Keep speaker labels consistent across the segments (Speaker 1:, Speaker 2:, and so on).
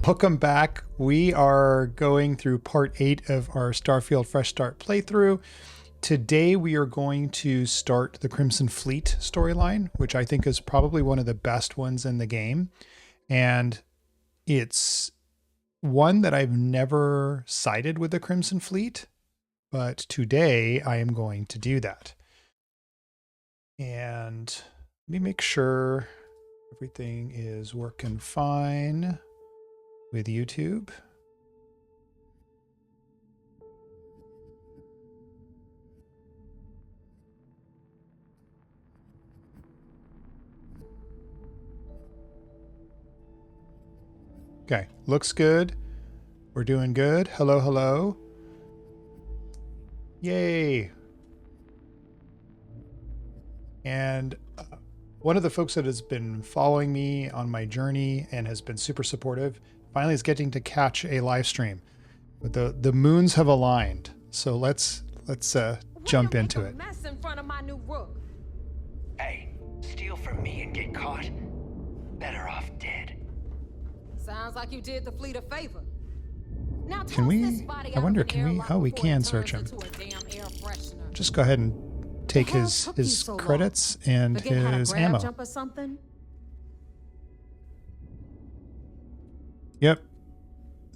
Speaker 1: Welcome back. We are going through part 8 of our Starfield Fresh Start playthrough. Today we are going to start the Crimson Fleet storyline, which I think is probably one of the best ones in the game. And it's one that I've never sided with the Crimson Fleet, but today I am going to do that. And let me make sure everything is working fine with YouTube. Okay, looks good. We're doing good. Hello, hello. Yay. And one of the folks that has been following me on my journey and has been super supportive finally is getting to catch a live stream. But the moons have aligned. So let's jump into it.
Speaker 2: Hey, steal from me and get caught. Better off dead.
Speaker 3: Sounds like you did the fleet a favor. Now
Speaker 1: Can we? I wonder, can we? Oh, we can search him. Just go ahead and take his credits and his ammo.
Speaker 3: Jump or something?
Speaker 1: Yep.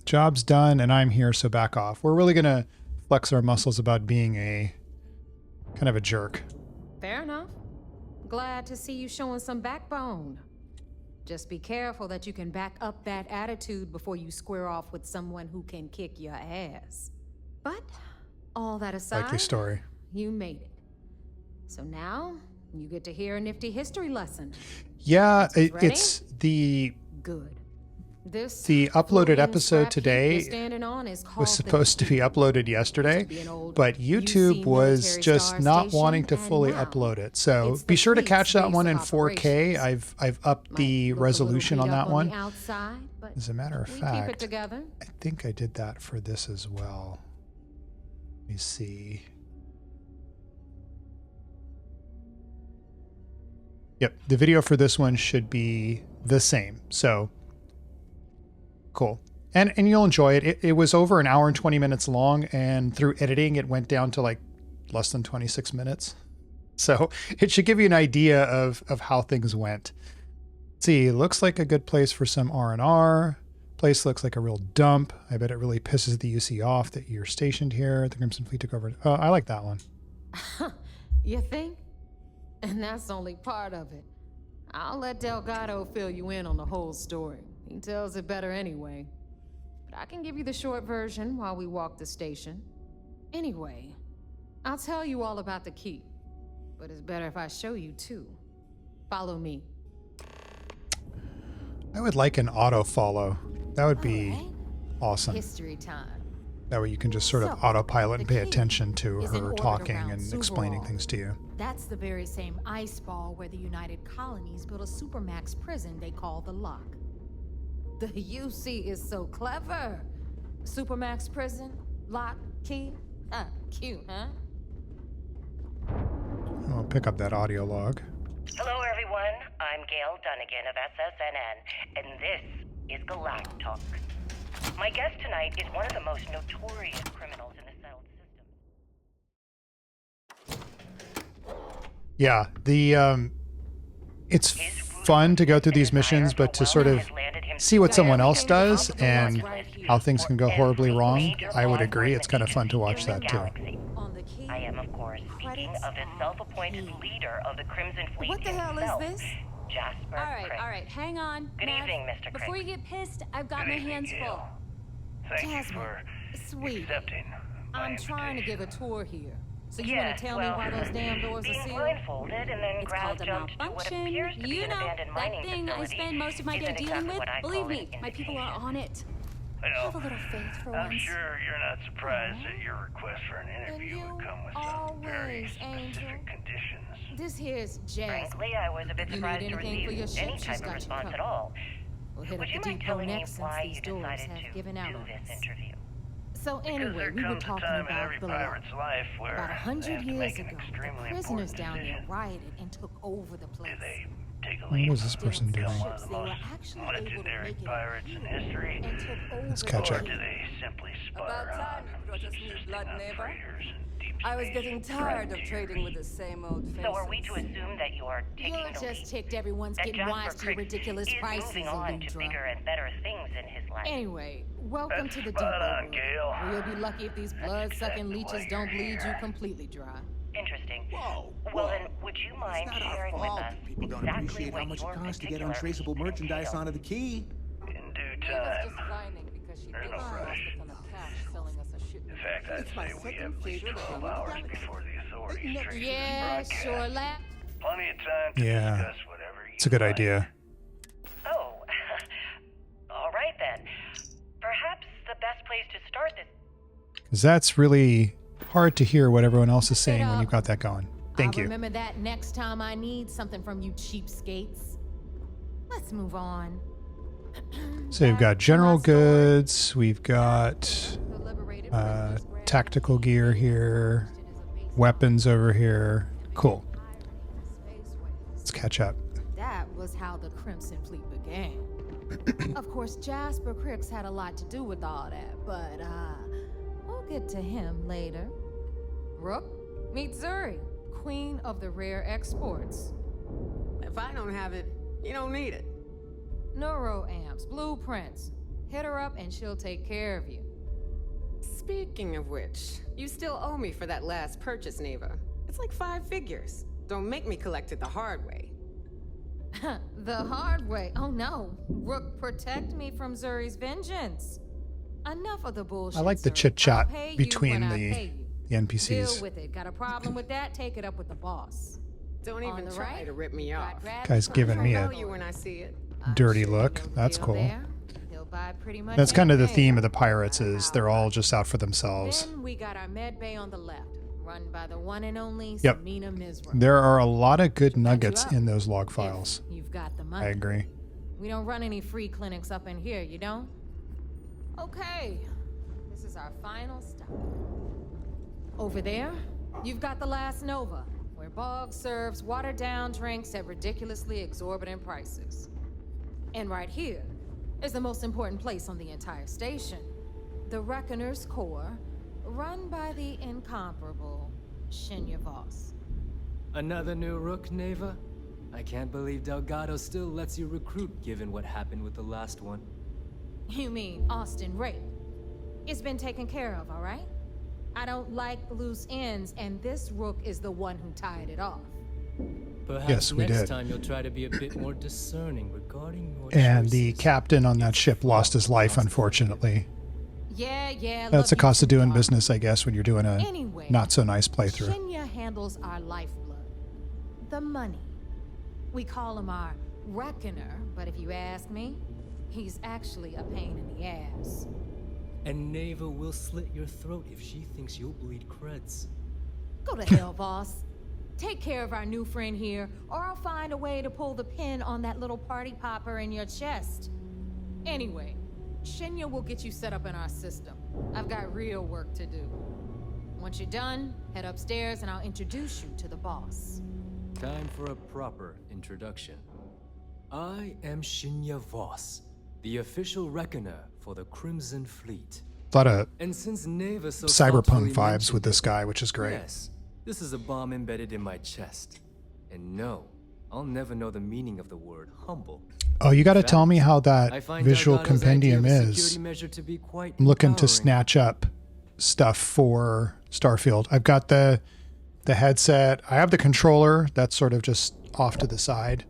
Speaker 1: Job's done and I'm here, so back off. We're really going to flex our muscles about being a kind of a jerk.
Speaker 3: Fair enough. Glad to see you showing some backbone. Just be careful that you can back up that attitude before you square off with someone who can kick your ass. But all that aside,
Speaker 1: Likely story.
Speaker 3: You made it. So now you get to hear a nifty history lesson.
Speaker 1: Yeah,
Speaker 3: Ready?
Speaker 1: it's the
Speaker 3: Good.
Speaker 1: The uploaded episode today was supposed to be uploaded yesterday, but YouTube was just not wanting to fully upload it. So be sure to catch that one in 4K. I've upped the resolution on that one. As a matter of fact, I think I did that for this as well. Let me see. Yep, the video for this one should be the same. So cool. And you'll enjoy it. It was over an hour and 20 minutes long, and through editing it went down to like less than 26 minutes. So it should give you an idea of how things went. Let's see, it looks like a good place for some R&R. Place looks like a real dump. I bet it really pisses the UC off that you're stationed here. The Crimson Fleet took over. Oh, I like that one.
Speaker 3: You think? And that's only part of it. I'll let Delgado fill you in on the whole story. He tells it better anyway. But I can give you the short version while we walk the station. Anyway, I'll tell you all about the key. But it's better if I show you too. Follow me.
Speaker 1: I would like an auto follow. That would be awesome.
Speaker 3: History time.
Speaker 1: That way you can just sort of autopilot and pay attention to her talking and explaining things to you.
Speaker 4: That's the very same ice ball where the United Colonies built a supermax prison they call the Lock.
Speaker 3: The UC is so clever. Supermax prison, lock, key. Cute, huh?
Speaker 1: I'll pick up that audio log.
Speaker 5: Hello, everyone. I'm Gail Dunnigan of SSNN, and this is Galactic Talk. My guest tonight is one of the most notorious criminals in the settled system.
Speaker 1: Yeah, it's fun to go through these missions, but to sort of see what someone else does and how things can go horribly wrong, I would agree. It's kind of fun to watch that too.
Speaker 5: I am, of course, speaking of the self-appointed leader of the Crimson Fleet
Speaker 4: What the hell
Speaker 5: himself,
Speaker 4: is this?
Speaker 5: Jasper Craig.
Speaker 4: All right, hang on.
Speaker 5: Good evening, Mr. Craig.
Speaker 4: Before you get pissed, I've got my hands full.
Speaker 2: Thank you
Speaker 4: Jasmine,
Speaker 2: for
Speaker 4: sweet.
Speaker 2: accepting my
Speaker 3: I'm trying to give a
Speaker 2: invitation.
Speaker 3: tour here. So you
Speaker 5: Yes,
Speaker 3: want to tell
Speaker 5: well,
Speaker 3: me why those damn doors are
Speaker 5: being
Speaker 3: sealed?
Speaker 5: blindfolded and then
Speaker 4: It's
Speaker 5: ground
Speaker 4: called a
Speaker 5: jumped to what
Speaker 4: malfunction.
Speaker 5: appears to be
Speaker 4: You
Speaker 5: an
Speaker 4: know,
Speaker 5: abandoned mining
Speaker 4: that thing I
Speaker 5: facility
Speaker 4: spend most of my day
Speaker 5: isn't
Speaker 4: dealing
Speaker 5: exactly
Speaker 4: with.
Speaker 5: what I'd
Speaker 4: Believe
Speaker 5: call
Speaker 4: me,
Speaker 5: an
Speaker 4: my people are
Speaker 5: invitation.
Speaker 4: on it.
Speaker 2: Well,
Speaker 4: Have a little faith for
Speaker 2: I'm
Speaker 4: once.
Speaker 2: sure you're not surprised that your request for an interview would come with some very
Speaker 4: always, Angel.
Speaker 2: specific conditions.
Speaker 4: This here's Jazz.
Speaker 5: Frankly, I was a bit
Speaker 3: You need
Speaker 5: surprised to
Speaker 3: anything for
Speaker 5: receive
Speaker 3: your ship?
Speaker 5: any
Speaker 3: She's
Speaker 5: type of
Speaker 3: got you
Speaker 5: response
Speaker 3: covered.
Speaker 5: at all.
Speaker 3: We'll hit
Speaker 5: Would
Speaker 3: up
Speaker 5: you
Speaker 3: the
Speaker 5: mind
Speaker 3: depot
Speaker 5: telling me
Speaker 3: next since
Speaker 5: why
Speaker 3: these
Speaker 5: you
Speaker 3: doors
Speaker 5: decided
Speaker 3: have
Speaker 5: to
Speaker 3: given
Speaker 5: do
Speaker 3: out on
Speaker 5: this
Speaker 3: us.
Speaker 5: interview?
Speaker 3: So
Speaker 2: Because
Speaker 3: anyway,
Speaker 2: there
Speaker 3: we were
Speaker 2: comes a
Speaker 3: talking
Speaker 2: time in
Speaker 3: about
Speaker 2: every
Speaker 3: the Lock.
Speaker 2: pirate's life where
Speaker 3: About
Speaker 2: they
Speaker 3: 100
Speaker 2: have to
Speaker 3: years
Speaker 2: make an
Speaker 3: ago,
Speaker 2: extremely
Speaker 3: the prisoners
Speaker 2: important
Speaker 3: down there
Speaker 2: decision.
Speaker 3: rioted and took over the place.
Speaker 2: Do they take a
Speaker 1: What
Speaker 2: leap.
Speaker 1: is this person doing?
Speaker 2: Become one of the most legendary pirates in history.
Speaker 1: Let's catch
Speaker 2: Or
Speaker 1: up.
Speaker 2: do they simply sputter
Speaker 6: About
Speaker 2: on,
Speaker 6: time you brought us new
Speaker 2: subsisting
Speaker 6: blood,
Speaker 2: on
Speaker 6: neighbor.
Speaker 2: freighters and deep
Speaker 6: I was
Speaker 2: space
Speaker 6: getting tired of trading with the same old faces.
Speaker 5: So are we to assume that you're taking
Speaker 3: You're
Speaker 5: the
Speaker 3: just
Speaker 5: lead?
Speaker 3: ticked everyone's
Speaker 5: That
Speaker 3: getting
Speaker 5: Jasper
Speaker 3: wise to your
Speaker 5: Crick
Speaker 3: ridiculous
Speaker 5: is
Speaker 3: prices,
Speaker 5: moving on to bigger
Speaker 3: Elutra.
Speaker 5: and better things in his life.
Speaker 3: Anyway, welcome to the
Speaker 2: Spot
Speaker 3: depot.
Speaker 2: on,
Speaker 3: Room,
Speaker 2: Gale.
Speaker 3: where you'll be lucky if these
Speaker 2: That's
Speaker 3: blood-sucking
Speaker 2: exactly why
Speaker 3: leeches don't
Speaker 2: you're
Speaker 3: bleed you
Speaker 2: here.
Speaker 3: completely dry.
Speaker 5: Interesting.
Speaker 7: Whoa,
Speaker 5: Well
Speaker 7: whoa.
Speaker 5: then, would you mind
Speaker 7: It's not our
Speaker 5: sharing with
Speaker 7: fault.
Speaker 5: us
Speaker 7: People don't
Speaker 5: exactly
Speaker 7: appreciate
Speaker 5: what
Speaker 7: how much
Speaker 5: your
Speaker 7: it costs to get
Speaker 5: particular
Speaker 7: untraceable merchandise
Speaker 5: entails?
Speaker 7: onto the key.
Speaker 2: In due
Speaker 6: She was
Speaker 2: time.
Speaker 6: just whining because she
Speaker 2: There's
Speaker 6: thinks
Speaker 2: no
Speaker 6: she lost
Speaker 2: rush.
Speaker 6: a ton of cash selling us a shipment.
Speaker 2: In fact, I'd
Speaker 7: It's my
Speaker 2: say we
Speaker 7: second
Speaker 2: have at least
Speaker 7: favorite
Speaker 2: 12
Speaker 7: thing.
Speaker 2: hours before the authorities
Speaker 7: Next-
Speaker 2: trace
Speaker 3: Yeah,
Speaker 2: this
Speaker 3: sure.
Speaker 2: broadcast. Plenty of time to
Speaker 1: Yeah.
Speaker 2: discuss whatever you
Speaker 1: It's a good
Speaker 2: like.
Speaker 1: idea.
Speaker 5: Oh, all right then. Perhaps the best place to start this.
Speaker 1: Because that's really hard to hear what everyone else is saying when you've got that going. Thank
Speaker 3: I'll
Speaker 1: you.
Speaker 3: remember that next time I need something from you cheapskates. Let's move on.
Speaker 1: So we've got
Speaker 3: Back to
Speaker 1: general
Speaker 3: my story.
Speaker 1: goods. We've got
Speaker 3: The liberated prisoners grabbed
Speaker 1: tactical
Speaker 3: the
Speaker 1: gear
Speaker 3: key,
Speaker 1: here.
Speaker 3: used it as a base
Speaker 1: Weapons over here. Cool.
Speaker 3: space
Speaker 1: Let's catch up.
Speaker 3: That was how the Crimson Fleet began. Of course, Jasper Cricks had a lot to do with all that, but we'll get to him later. Rook, meet Zuri, queen of the rare exports.
Speaker 6: If I don't have it, you don't need it.
Speaker 3: Neuroamps, blueprints. Hit her up and she'll take care of you.
Speaker 8: Speaking of which, you still owe me for that last purchase, Neva. It's like 5 figures. Don't make me collect it the hard way.
Speaker 3: The hard way. Oh no. Rook, protect me from Zuri's vengeance. Enough of the bullshit.
Speaker 1: I like the
Speaker 3: Zuri.
Speaker 1: chit chat
Speaker 3: I'll pay you
Speaker 1: between
Speaker 3: when I pay
Speaker 1: the
Speaker 3: you. Deal
Speaker 1: NPCs.
Speaker 3: with it. Got a problem with that? Take it up with the boss.
Speaker 8: Don't
Speaker 3: On
Speaker 8: even
Speaker 3: the
Speaker 8: try
Speaker 3: right,
Speaker 8: to rip me off.
Speaker 1: Guy's giving me
Speaker 8: I'll
Speaker 1: a
Speaker 8: tell you when I see it.
Speaker 1: dirty
Speaker 3: Sure you
Speaker 1: look.
Speaker 3: know the
Speaker 1: That's
Speaker 3: deal
Speaker 1: cool.
Speaker 3: there. He'll buy pretty much
Speaker 1: That's kind of the
Speaker 3: anything.
Speaker 1: theme of the pirates is they're all just out for themselves.
Speaker 3: Then we got our med bay on the left, run by the one and only
Speaker 1: Yep.
Speaker 3: Samina Mizra.
Speaker 1: There are a lot of good
Speaker 3: She'll catch
Speaker 1: nuggets
Speaker 3: you up
Speaker 1: in those log files.
Speaker 3: if you've got the
Speaker 1: I
Speaker 3: money.
Speaker 1: agree.
Speaker 3: We don't run any free clinics up in here, you don't? Okay, this is our final stop. Over there, you've got the Last Nova, where Bog serves watered-down drinks at ridiculously exorbitant prices. And right here is the most important place on the entire station, the Reckoner's Core, run by the incomparable Shinya Voss.
Speaker 9: Another new rook, Neva? I can't believe Delgado still lets you recruit given what happened with the last one.
Speaker 3: You mean Austin Rape? It's been taken care of, all right? I don't like loose ends, and this rook is the one who tied it off.
Speaker 9: Perhaps
Speaker 1: Yes, we
Speaker 9: next
Speaker 1: did.
Speaker 9: time you'll try to be a bit more discerning regarding your
Speaker 1: And the
Speaker 9: choices.
Speaker 1: captain on that ship lost his life, unfortunately.
Speaker 3: Yeah.
Speaker 1: That's
Speaker 3: look,
Speaker 1: the cost
Speaker 3: you
Speaker 1: of doing
Speaker 3: two
Speaker 1: business, I guess, when you're doing a
Speaker 3: Anyway,
Speaker 1: not so nice playthrough.
Speaker 3: Shinya handles our lifeblood, the money. We call him our reckoner, but if you ask me, he's actually a pain in the ass.
Speaker 9: And Neva will slit your throat if she thinks you'll bleed creds.
Speaker 3: Go to hell, boss. Take care of our new friend here, or I'll find a way to pull the pin on that little party popper in your chest. Anyway, Shinya will get you set up in our system. I've got real work to do. Once you're done, head upstairs and I'll introduce you to the boss.
Speaker 9: Time for a proper introduction. I am Shinya Voss, the official reckoner for the Crimson Fleet.
Speaker 1: A lot of
Speaker 9: And since Neva so
Speaker 1: cyberpunk
Speaker 9: thoughtfully
Speaker 1: vibes
Speaker 9: mentioned
Speaker 1: with this
Speaker 9: it,
Speaker 1: guy, which is great.
Speaker 9: Yes, this is a bomb embedded in my chest. And no, I'll never know the meaning of the word humble.
Speaker 1: Oh, you got to
Speaker 9: In
Speaker 1: tell me
Speaker 9: fact,
Speaker 1: how
Speaker 9: I
Speaker 1: that
Speaker 9: find
Speaker 1: visual
Speaker 9: Delgado's
Speaker 1: compendium
Speaker 9: idea of a
Speaker 1: is.
Speaker 9: security measure to be quite
Speaker 1: I'm looking to
Speaker 9: empowering.
Speaker 1: snatch up stuff for Starfield. I've got the headset. I have the controller. That's sort of just off to the side.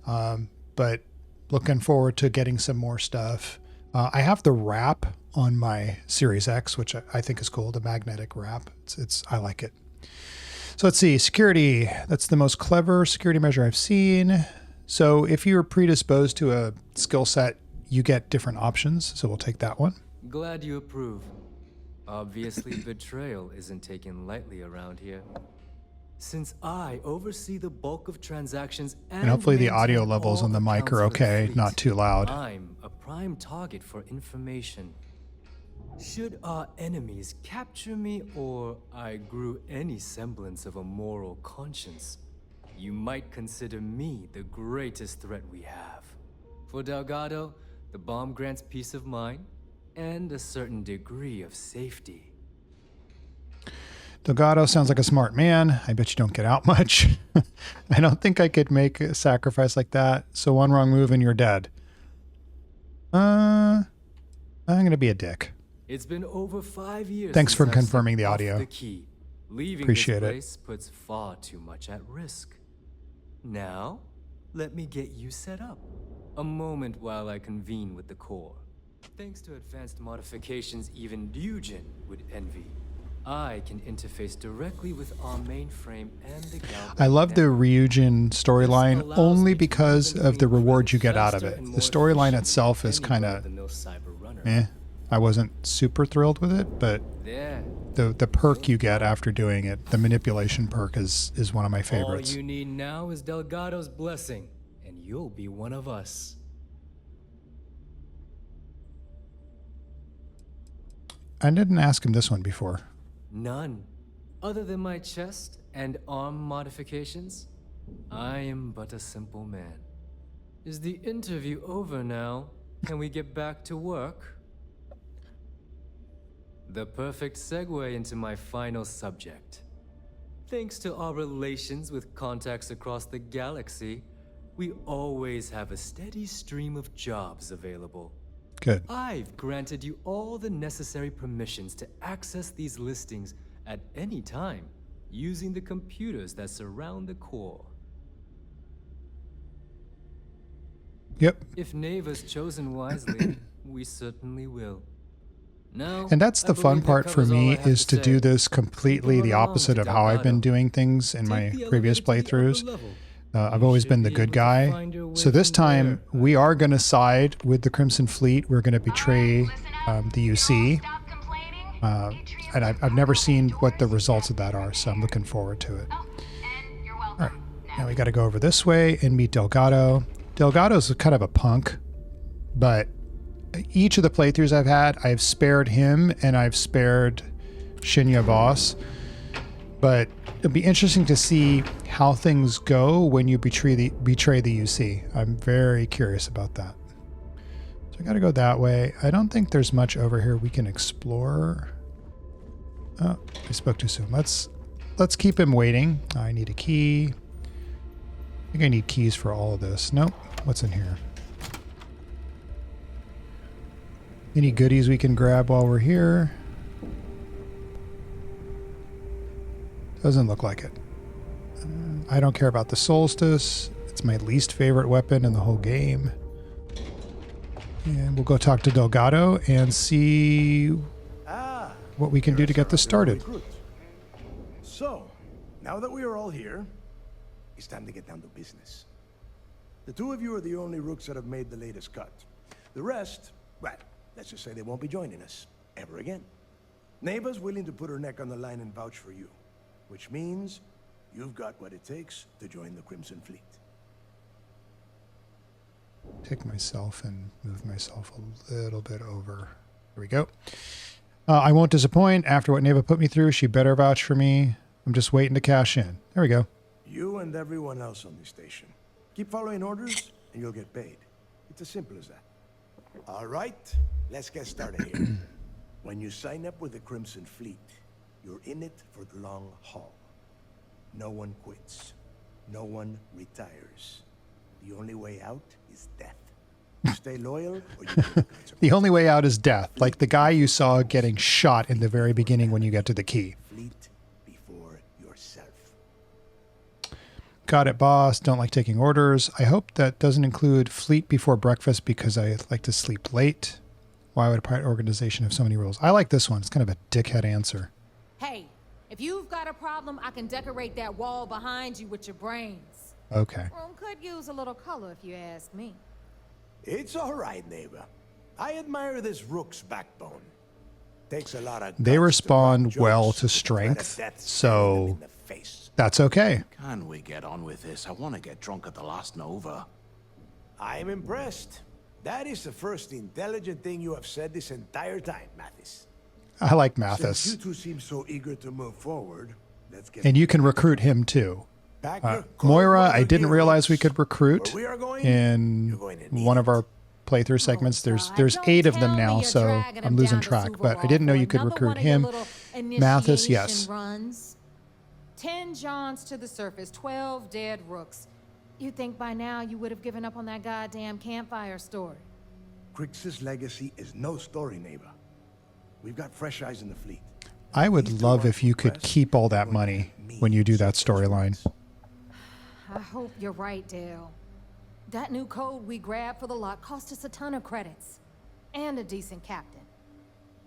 Speaker 1: But looking forward to getting some more stuff. I have the wrap on my Series X, which I think is cool. The magnetic wrap. I like it. So let's see. Security. That's the most clever security measure I've seen. So if you're predisposed to a skill set, you get different options. So we'll take that one.
Speaker 9: Glad you approve. Obviously, betrayal isn't taken lightly around here. Since I oversee the bulk of transactions and
Speaker 1: hopefully the audio
Speaker 9: maintain
Speaker 1: levels
Speaker 9: all
Speaker 1: on the mic
Speaker 9: accounts
Speaker 1: are
Speaker 9: for the
Speaker 1: okay,
Speaker 9: fleet,
Speaker 1: not too loud.
Speaker 9: I'm a prime target for information. Should our enemies capture me or I grew any semblance of a moral conscience, you might consider me the greatest threat we have. For Delgado, the bomb grants peace of mind and a certain degree of safety.
Speaker 1: Delgado sounds like a smart man. I bet you don't get out much. I don't think I could make a sacrifice like that. So one wrong move and you're dead. I'm going to be a dick.
Speaker 9: It's been over 5 years.
Speaker 1: Thanks for
Speaker 9: since I've
Speaker 1: confirming the
Speaker 9: slipped off
Speaker 1: audio.
Speaker 9: The key. Leaving
Speaker 1: Appreciate
Speaker 9: this
Speaker 1: it.
Speaker 9: place puts far too much at risk. Now, let me get you set up. A moment while I convene with the core. Thanks to advanced modifications even Ryujin would envy, I can interface directly with our mainframe and the Galvan
Speaker 1: I love the
Speaker 9: network.
Speaker 1: Ryujin storyline
Speaker 9: This allows
Speaker 1: only
Speaker 9: me to
Speaker 1: because
Speaker 9: move
Speaker 1: of the
Speaker 9: between
Speaker 1: rewards you get
Speaker 9: faster
Speaker 1: out of it.
Speaker 9: and
Speaker 1: The
Speaker 9: more
Speaker 1: storyline
Speaker 9: efficient
Speaker 1: itself
Speaker 9: than
Speaker 1: is
Speaker 9: any
Speaker 1: kind
Speaker 9: of
Speaker 1: of
Speaker 9: the mill cyber runner.
Speaker 1: I wasn't super thrilled with it, but
Speaker 9: There.
Speaker 1: the perk you get after doing it, the manipulation perk, is one of my favorites.
Speaker 9: All you need now is Delgado's blessing, and you'll be one of us.
Speaker 1: I didn't ask him this one before.
Speaker 9: None. Other than my chest and arm modifications, I am but a simple man. Is the interview over now? Can we get back to work? The perfect segue into my final subject. Thanks to our relations with contacts across the galaxy, we always have a steady stream of jobs available.
Speaker 1: Good.
Speaker 9: I've granted you all the necessary permissions to access these listings at any time, using the computers that surround the core.
Speaker 1: Yep.
Speaker 9: If Neva's chosen wisely, we certainly will. Now,
Speaker 1: And that's
Speaker 9: I
Speaker 1: the fun
Speaker 9: believe that
Speaker 1: part for
Speaker 9: covers all
Speaker 1: me
Speaker 9: I have
Speaker 1: is to do
Speaker 9: say.
Speaker 1: this completely
Speaker 9: Keep
Speaker 1: the
Speaker 9: on along
Speaker 1: opposite
Speaker 9: to
Speaker 1: of how I've been
Speaker 9: Delgado.
Speaker 1: doing things in my
Speaker 9: Take the
Speaker 1: previous
Speaker 9: elevator to the upper
Speaker 1: playthroughs.
Speaker 9: level.
Speaker 1: I've
Speaker 9: You
Speaker 1: always
Speaker 9: should
Speaker 1: been the
Speaker 9: be
Speaker 1: good
Speaker 9: able to
Speaker 1: guy.
Speaker 9: find your way
Speaker 1: So this
Speaker 9: from
Speaker 1: time
Speaker 9: there.
Speaker 1: we are going to side with the Crimson Fleet. We're going to betray the UC. And I've never seen what the results of that are, so I'm looking forward to it. All right, now we got to go over this way and meet Delgado. Delgado's kind of a punk, but each of the playthroughs I've had, I've spared him and I've spared Shinya Voss. But it'll be interesting to see how things go when you betray the UC. I'm very curious about that. So I got to go that way. I don't think there's much over here we can explore. Oh, I spoke too soon. Let's keep him waiting. I need a key. I think I need keys for all of this. Nope. What's in here? Any goodies we can grab while we're here? Doesn't look like it. I don't care about the Solstice. It's my least favorite weapon in the whole game. And we'll go talk to Delgado and see what we can do to get this started.
Speaker 7: So, now that we are all here, it's time to get down to business. The two of you are the only rooks that have made the latest cut. The rest, well, let's just say they won't be joining us ever again. Neva's willing to put her neck on the line and vouch for you, which means you've got what it takes to join the Crimson Fleet.
Speaker 1: Take myself and move myself a little bit over. There we go. I won't disappoint. After what Neva put me through, she better vouch for me. I'm just waiting to cash in. There we go.
Speaker 7: You and everyone else on the station. Keep following orders, and you'll get paid. It's as simple as that. All right, let's get started here. When you sign up with the Crimson Fleet, you're in it for the long haul. No one quits. No one retires. The only way out is death. You stay loyal, or you pay the consequences.
Speaker 1: The only way out is death, like the guy you saw getting shot in the very beginning when you get to the key.
Speaker 7: Fleet before yourself.
Speaker 1: Got it, boss. Don't like taking orders. I hope that doesn't include fleet before breakfast because I like to sleep late. Why would a private organization have so many rules? I like this one. It's kind of a dickhead answer.
Speaker 4: Hey, if you've got a problem, I can decorate that wall behind you with your brains.
Speaker 1: Okay.
Speaker 4: Room could use a little color if you ask me.
Speaker 7: It's all right, neighbor. I admire this rook's backbone. Takes a lot of
Speaker 1: They
Speaker 7: guts
Speaker 1: respond
Speaker 7: to crack
Speaker 1: well
Speaker 7: jokes
Speaker 1: to
Speaker 7: with the threat
Speaker 1: strength,
Speaker 7: of death staring them
Speaker 1: so
Speaker 7: in the face.
Speaker 1: that's okay.
Speaker 10: Can we get on with this? I want to get drunk at the last Nova.
Speaker 7: I'm impressed. That is the first intelligent thing you have said this entire time, Mathis.
Speaker 1: I like
Speaker 7: Since
Speaker 1: Mathis.
Speaker 7: you two seem so eager to move forward, let's get
Speaker 1: And you can recruit him too. Moira, I didn't realize we could recruit
Speaker 7: Where we are going,
Speaker 1: in
Speaker 7: you're going to need
Speaker 1: one of our playthrough segments. There's 8 of them now, so I'm losing track. But I didn't know you could recruit him. Mathis, yes.
Speaker 4: Runs. 10 Johns to the surface, 12 dead rooks. You'd think by now you would have given up on that goddamn campfire story.
Speaker 7: Crix's legacy is no story, neighbor. We've got fresh eyes in the fleet.
Speaker 1: I would love if you could keep all that money when you do that storyline.
Speaker 4: I hope you're right, Dale. That new code we grabbed for the lock cost us a ton of credits. And a decent captain.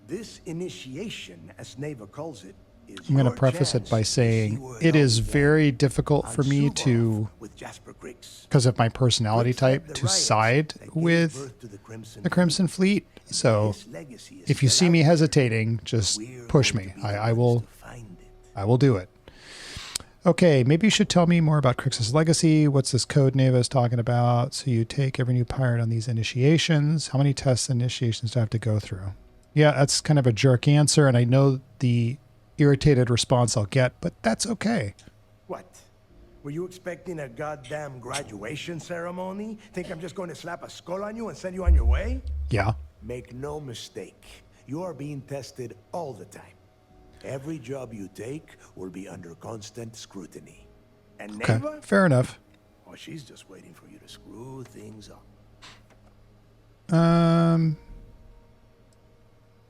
Speaker 7: This initiation, as Neva calls it, is
Speaker 1: I'm going to
Speaker 7: your
Speaker 1: preface it
Speaker 7: chance
Speaker 1: by
Speaker 7: to see
Speaker 1: saying
Speaker 7: word
Speaker 1: it
Speaker 7: on
Speaker 1: is
Speaker 7: the
Speaker 1: very
Speaker 7: wall
Speaker 1: difficult
Speaker 7: on
Speaker 1: for me
Speaker 7: Suvorov
Speaker 1: to,
Speaker 7: with Jasper Crix.
Speaker 1: because of my personality
Speaker 7: Crix led
Speaker 1: type,
Speaker 7: the
Speaker 1: to
Speaker 7: riots
Speaker 1: side
Speaker 7: that gave
Speaker 1: with
Speaker 7: birth to the
Speaker 1: the Crimson Fleet. So
Speaker 7: His legacy is
Speaker 1: if you
Speaker 7: still
Speaker 1: see me
Speaker 7: out there.
Speaker 1: hesitating, just
Speaker 7: We're
Speaker 1: push
Speaker 7: going
Speaker 1: me.
Speaker 7: to be the
Speaker 1: I
Speaker 7: ones
Speaker 1: will
Speaker 7: to find it.
Speaker 1: I will do it. Okay, maybe you should tell me more about Crix's legacy. What's this code Neva is talking about? So you take every new pirate on these initiations. How many tests and initiations do I have to go through? Yeah, that's kind of a jerk answer, and I know the irritated response I'll get, but that's okay.
Speaker 7: What? Were you expecting a goddamn graduation ceremony? Think I'm just going to slap a skull on you and send you on your way?
Speaker 1: Yeah.
Speaker 7: Make no mistake. You are being tested all the time. Every job you take will be under constant scrutiny. And
Speaker 1: Okay,
Speaker 7: Neva?
Speaker 1: fair enough.
Speaker 7: Oh, she's just waiting for you to screw things up.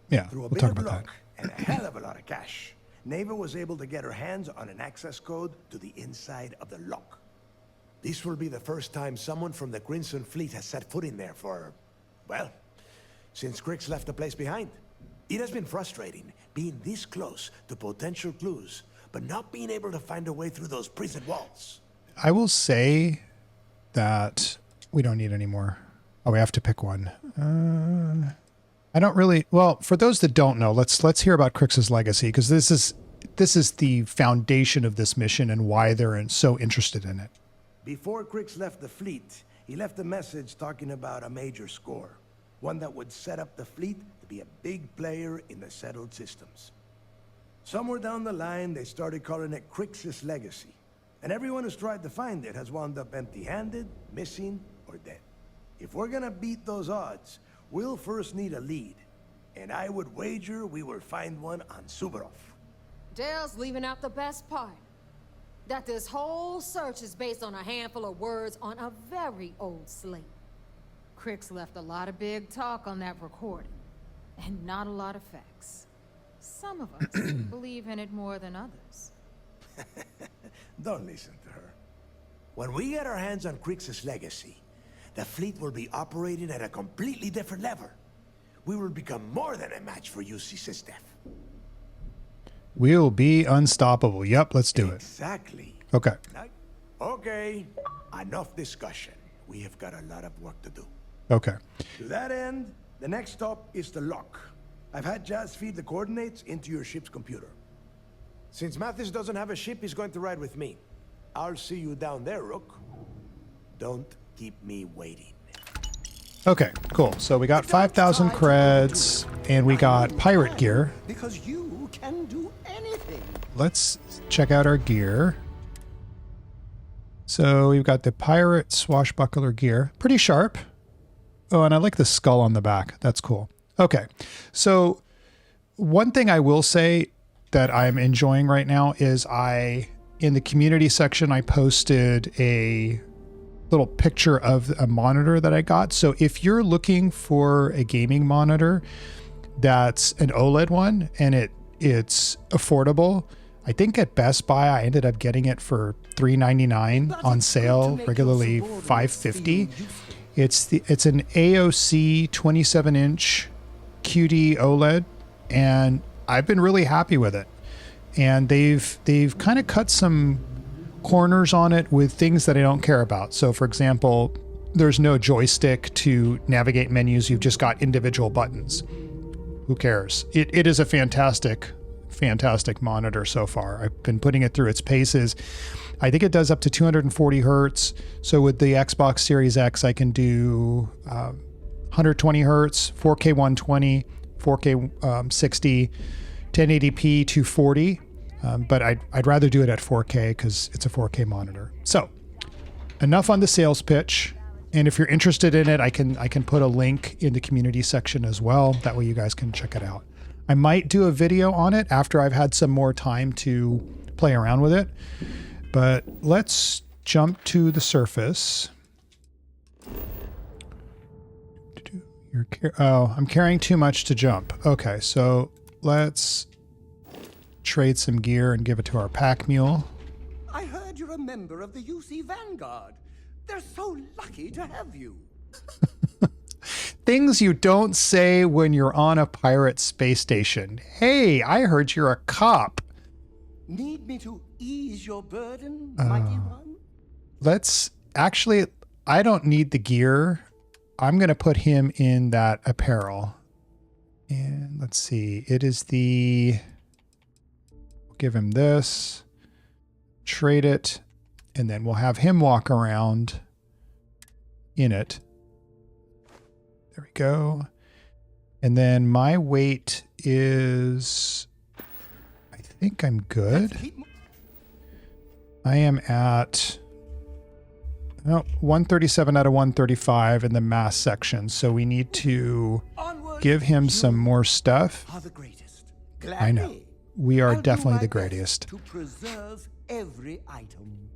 Speaker 1: Yeah,
Speaker 7: Through a
Speaker 1: we'll
Speaker 7: bit
Speaker 1: talk
Speaker 7: of
Speaker 1: about that.
Speaker 7: luck and a hell of a lot of cash, Neva was able to get her hands on an access code to the inside of the lock. This will be the first time someone from the Crimson Fleet has set foot in there for, well, since Crix left the place behind. It has been frustrating being this close to potential clues, but not being able to find a way through those prison walls.
Speaker 1: I will say that we don't need any more. Oh, we have to pick one. I don't really. Well, for those that don't know, let's hear about Crix's legacy, because this is the foundation of this mission and why they're so interested in it.
Speaker 7: Before Crix left the fleet, he left a message talking about a major score, one that would set up the fleet to be a big player in the settled systems. Somewhere down the line, they started calling it Crix's legacy, and everyone who's tried to find it has wound up empty-handed, missing, or dead. If we're gonna beat those odds, we'll first need a lead, and I would wager we will find one on Suvorov.
Speaker 4: Dale's leaving out the best part. That this whole search is based on a handful of words on a very old slate. Crix left a lot of big talk on that recording, and not a lot of facts. Some of us believe in it more than others.
Speaker 7: Don't listen to her. When we get our hands on Crix's legacy, the fleet will be operating at a completely different level. We will become more than a match for UC System.
Speaker 1: We'll be unstoppable. Yep, let's do it.
Speaker 7: Exactly.
Speaker 1: Okay.
Speaker 7: Okay, enough discussion. We have got a lot of work to do.
Speaker 1: Okay.
Speaker 7: To that end, the next stop is the lock. I've had Jazz feed the coordinates into your ship's computer. Since Mathis doesn't have a ship, he's going to ride with me. I'll see you down there, Rook. Don't keep me waiting.
Speaker 1: Okay, cool. So we got 5,000 creds and we got pirate gear.
Speaker 7: Because you can do anything.
Speaker 1: Let's check out our gear. So we've got the pirate swashbuckler gear. Pretty sharp. Oh, and I like the skull on the back. That's cool. Okay. So one thing I will say that I'm enjoying right now is in the community section, I posted a little picture of a monitor that I got. So if you're looking for a gaming monitor that's an OLED one and it's affordable, I think at Best Buy I ended up getting it for $399 on sale, regularly $550. It's an AOC 27-inch QD OLED, and I've been really happy with it. And they've kind of cut some corners on it with things that I don't care about. So for example, there's no joystick to navigate menus. You've just got individual buttons. Who cares? It is a fantastic monitor so far. I've been putting it through its paces. I think it does up to 240 hertz. So with the Xbox Series X, I can do 120 hertz, 4K 120, 4K 60, 1080p 240. But I'd rather do it at 4K because it's a 4K monitor. So enough on the sales pitch. And if you're interested in it, I can put a link in the community section as well. That way you guys can check it out. I might do a video on it after I've had some more time to play around with it. But let's jump to the surface. I'm carrying too much to jump. Okay, so let's trade some gear and give it to our pack mule.
Speaker 11: I heard you're a member of the UC Vanguard. They're so lucky to have you.
Speaker 1: Things you don't say when you're on a pirate space station. Hey, I heard you're a cop.
Speaker 11: Need me to ease your burden, mighty one?
Speaker 1: Let's actually, I don't need the gear. I'm going to put him in that apparel. And let's see. It is the... We'll give him this. Trade it. And then we'll have him walk around in it. There we go. And then my weight is... I think I'm good. I am at... 137 out of 135 in the mass section. So we need to give him some more stuff. I know. We are definitely the greatest.
Speaker 11: To preserve every item.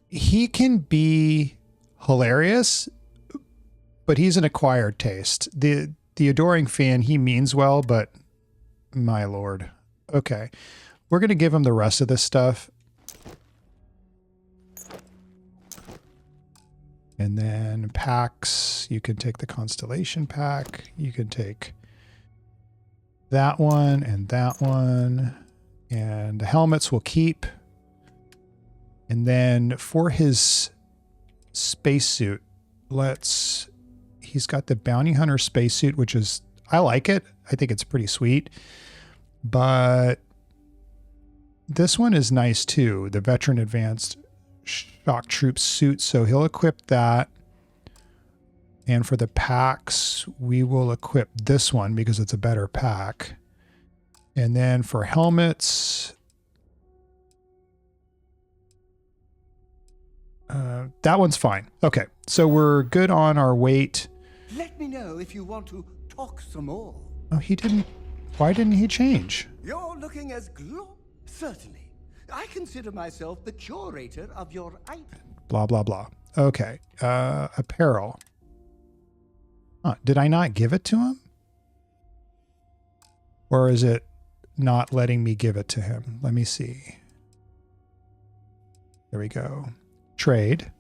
Speaker 1: He can be hilarious, but he's an acquired taste. The adoring fan, he means well, but my lord. Okay. We're going to give him the rest of this stuff. And then packs, you can take the Constellation pack. You can take that one and that one. And the helmets we'll keep. And then for his spacesuit, he's got the Bounty Hunter spacesuit, which is, I like it. I think it's pretty sweet. But this one is nice too. The Veteran Advanced Shock Troop suit, so he'll equip that. And for the packs, we will equip this one because it's a better pack. And then for helmets, that one's fine. Okay, so we're good on our weight.
Speaker 11: Let me know if you want to talk some more.
Speaker 1: Oh, he didn't. Why didn't he change?
Speaker 11: You're looking as certainly. I consider myself the curator of your item.
Speaker 1: Blah, blah, blah. Okay. Apparel. Huh, did I not give it to him? Or is it not letting me give it to him? Let me see. There we go. Trade.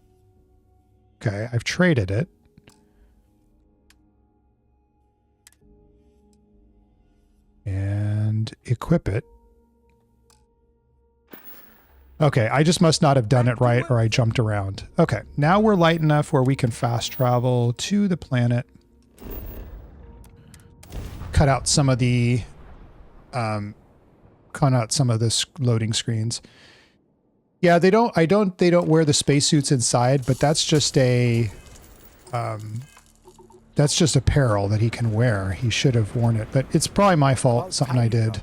Speaker 1: Okay, I've traded it. And equip it. Okay, I just must not have done it right, or I jumped around. Okay, now we're light enough where we can fast travel to the planet. Cut out some of the loading screens. Yeah, they don't wear the spacesuits inside, but that's just apparel that he can wear. He should have worn it, but it's probably my fault, something I did.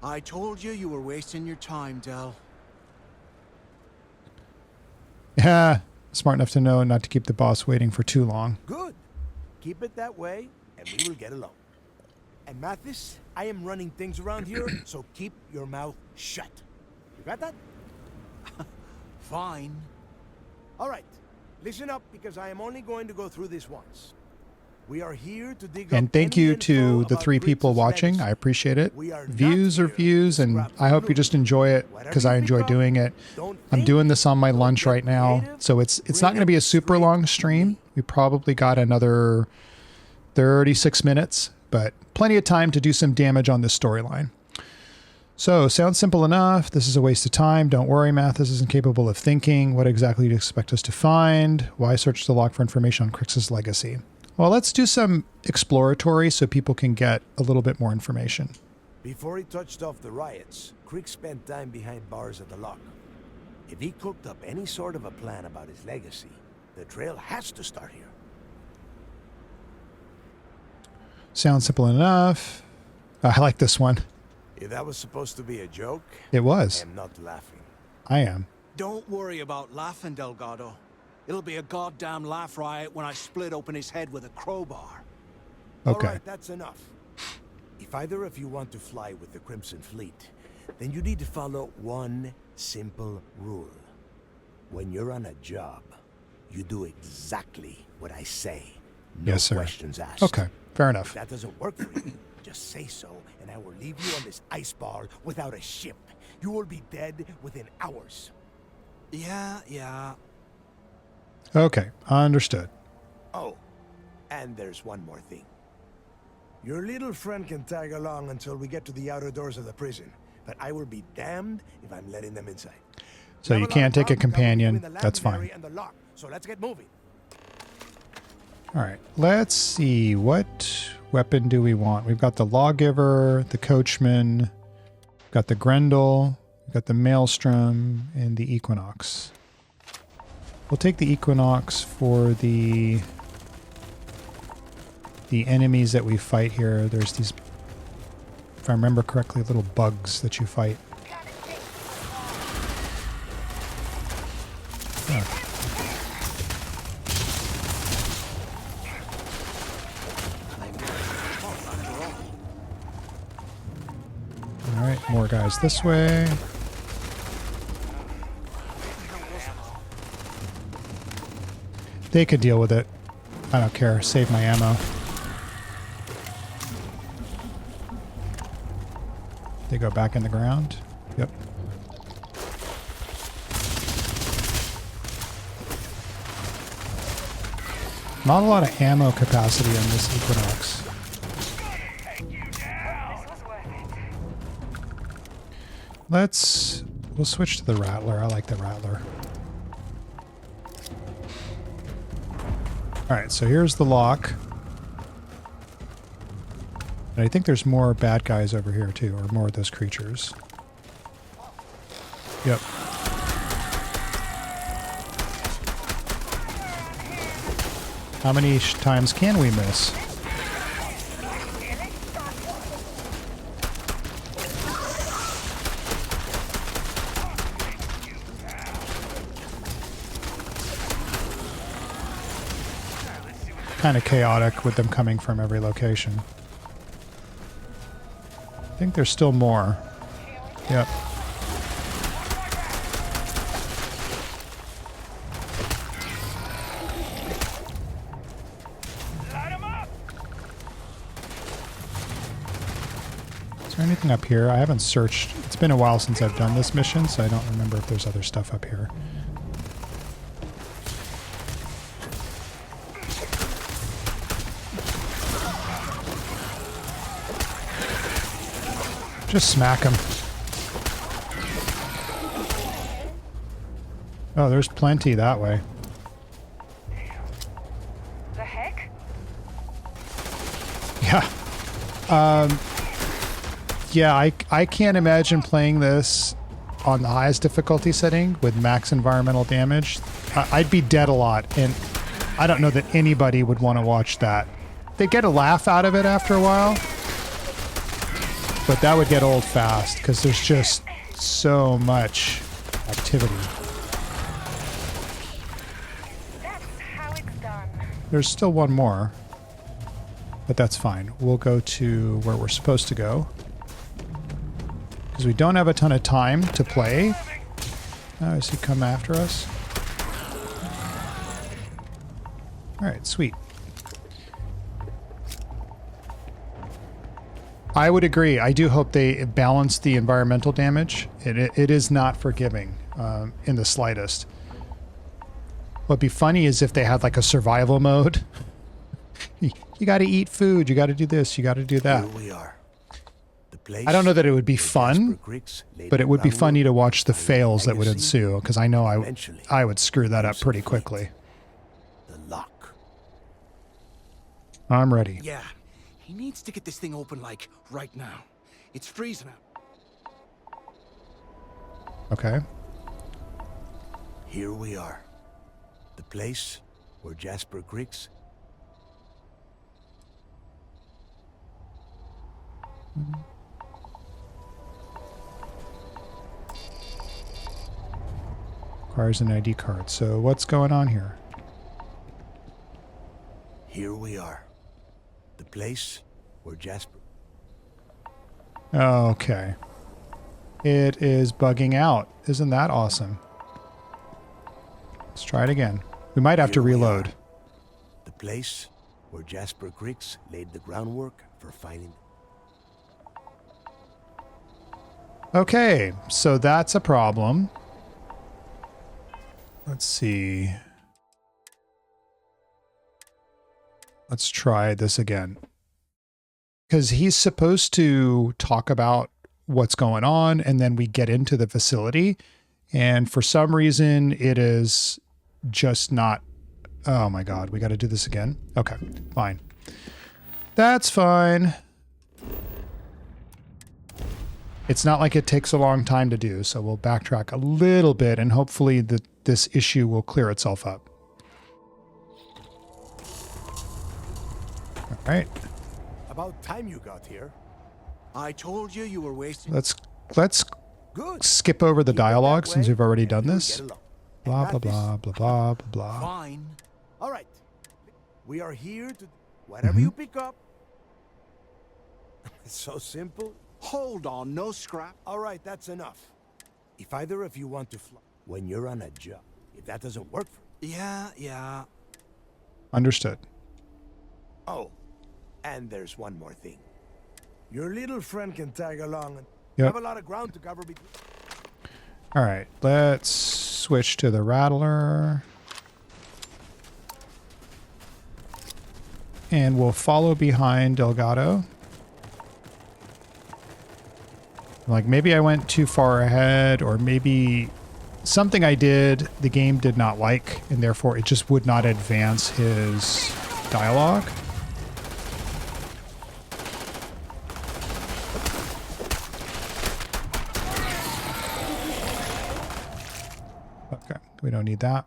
Speaker 10: I told you were wasting your time, Del.
Speaker 1: Yeah, smart enough to know not to keep the boss waiting for too long.
Speaker 7: Good. Keep it that way, and we will get along. And Mathis, I am running things around here, so keep your mouth shut. You got that?
Speaker 10: Fine.
Speaker 7: All right. Listen up, because I am only going to go through this once. We are here to dig up.
Speaker 1: And thank you to the 3 people watching. I appreciate it. Views are views, and I hope you just enjoy it because I enjoy doing it. I'm doing this on my lunch right now, so it's not going to be a super long stream. We probably got another 36 minutes, but plenty of time to do some damage on this storyline. So, sounds simple enough. This is a waste of time. Don't worry, Mathis isn't capable of thinking. What exactly do you expect us to find? Why search the log for information on Crix's legacy? Well, let's do some exploratory so people can get a little bit more information.
Speaker 7: Before he touched off the riots, Crick spent time behind bars at the lock. If he cooked up any sort of a plan about his legacy, the trail has to start here.
Speaker 1: Sounds simple enough. I like this one.
Speaker 7: If that was supposed to be a joke,
Speaker 1: It
Speaker 7: I
Speaker 1: was.
Speaker 7: am not laughing.
Speaker 1: I am.
Speaker 10: Don't worry about laughing, Delgado. It'll be a goddamn laugh riot when I split open his head with a crowbar.
Speaker 1: Okay.
Speaker 7: All right, that's enough. If either of you want to fly with the Crimson Fleet, then you need to follow one simple rule. When you're on a job, you do exactly what I say. No
Speaker 1: Yes, sir.
Speaker 7: questions asked.
Speaker 1: Okay, fair
Speaker 7: If
Speaker 1: enough.
Speaker 7: that doesn't work for you, just say so, and I will leave you on this ice bar without a ship. You will be dead within hours.
Speaker 10: Yeah.
Speaker 1: Okay, understood.
Speaker 7: Oh, and there's one more thing. Your little friend can tag along until we get to the outer doors of the prison, but I will be damned if I'm letting them inside.
Speaker 1: So you can't take a companion. That's fine.
Speaker 7: And the lock, so let's get moving.
Speaker 1: All right, let's see. What weapon do we want? We've got the Lawgiver, the Coachman, we've got the Grendel, we've got the Maelstrom, and the Equinox. We'll take the Equinox for the enemies that we fight here. There's these, if I remember correctly, little bugs that you fight. Oh. All right, more guys this way. They could deal with it. I don't care. Save my ammo. They go back in the ground. Yep. Not a lot of ammo capacity on this Equinox. We'll switch to the Rattler. I like the Rattler. Alright, so here's the lock. And I think there's more bad guys over here too, or more of those creatures. Yep. How many times can we miss? Kind of chaotic with them coming from every location. I think there's still more. Yep. Is there anything up here? I haven't searched. It's been a while since I've done this mission, so I don't remember if there's other stuff up here. Just smack him. Oh, there's plenty that way.
Speaker 12: The heck?
Speaker 1: Yeah. Yeah, I can't imagine playing this on the highest difficulty setting with max environmental damage. I'd be dead a lot, and I don't know that anybody would want to watch that. They get a laugh out of it after a while, but that would get old fast because there's just so much activity.
Speaker 12: That's how it's done.
Speaker 1: There's still one more, but that's fine. We'll go to where we're supposed to go because we don't have a ton of time to play. Oh, is he come after us? All right, sweet. I would agree. I do hope they balance the environmental damage. It is not forgiving in the slightest. What'd be funny is if they had like a survival mode. You got to eat food. You got to do this. You got to do that.
Speaker 7: Here we are. The place
Speaker 1: I don't know that it would be fun, but it would be funny to watch the fails that would ensue because I know I would screw that up pretty quickly.
Speaker 7: The lock.
Speaker 1: I'm ready.
Speaker 10: Yeah, he needs to get this thing open, like, right now. It's freezing out.
Speaker 1: Okay.
Speaker 7: Here we are. The place where Jasper Griggs.
Speaker 1: Requires an ID card. So what's going on here?
Speaker 7: Here we are. The place where Jasper...
Speaker 1: Okay. It is bugging out. Isn't that awesome? Let's try it again. We might have to reload.
Speaker 7: The place where Jasper Griggs laid the groundwork for finding...
Speaker 1: Okay, so that's a problem. Let's see. Let's try this again. Because he's supposed to talk about what's going on, and then we get into the facility. And for some reason, it is just not... Oh my God, we got to do this again? Okay, fine. That's fine. It's not like it takes a long time to do, so we'll backtrack a little bit, and hopefully this issue will clear itself up. All right.
Speaker 7: About time you got here.
Speaker 10: I told you were wasting...
Speaker 1: Let's
Speaker 7: Good.
Speaker 1: skip over the
Speaker 7: Keep it that
Speaker 1: dialogue since
Speaker 7: way,
Speaker 1: we've already
Speaker 7: and
Speaker 1: done
Speaker 7: you'll
Speaker 1: this.
Speaker 7: get along.
Speaker 1: Blah,
Speaker 7: Got
Speaker 1: blah,
Speaker 7: this?
Speaker 1: blah, blah, blah, blah, blah.
Speaker 10: Fine.
Speaker 7: All right. We are here to... Whatever you pick up. It's so simple.
Speaker 10: Hold on, no scrap.
Speaker 7: All right, that's enough. If either of you want to fly... When you're on a job, if that doesn't work for you...
Speaker 10: Yeah.
Speaker 1: Understood.
Speaker 7: Oh, and there's one more thing. Your little friend can tag along and
Speaker 1: Yep.
Speaker 7: have a lot of ground to cover between...
Speaker 1: All right, let's switch to the Rattler. And we'll follow behind Delgado. Like, maybe I went too far ahead, or maybe something I did the game did not like, and therefore it just would not advance his dialogue. Okay, we don't need that.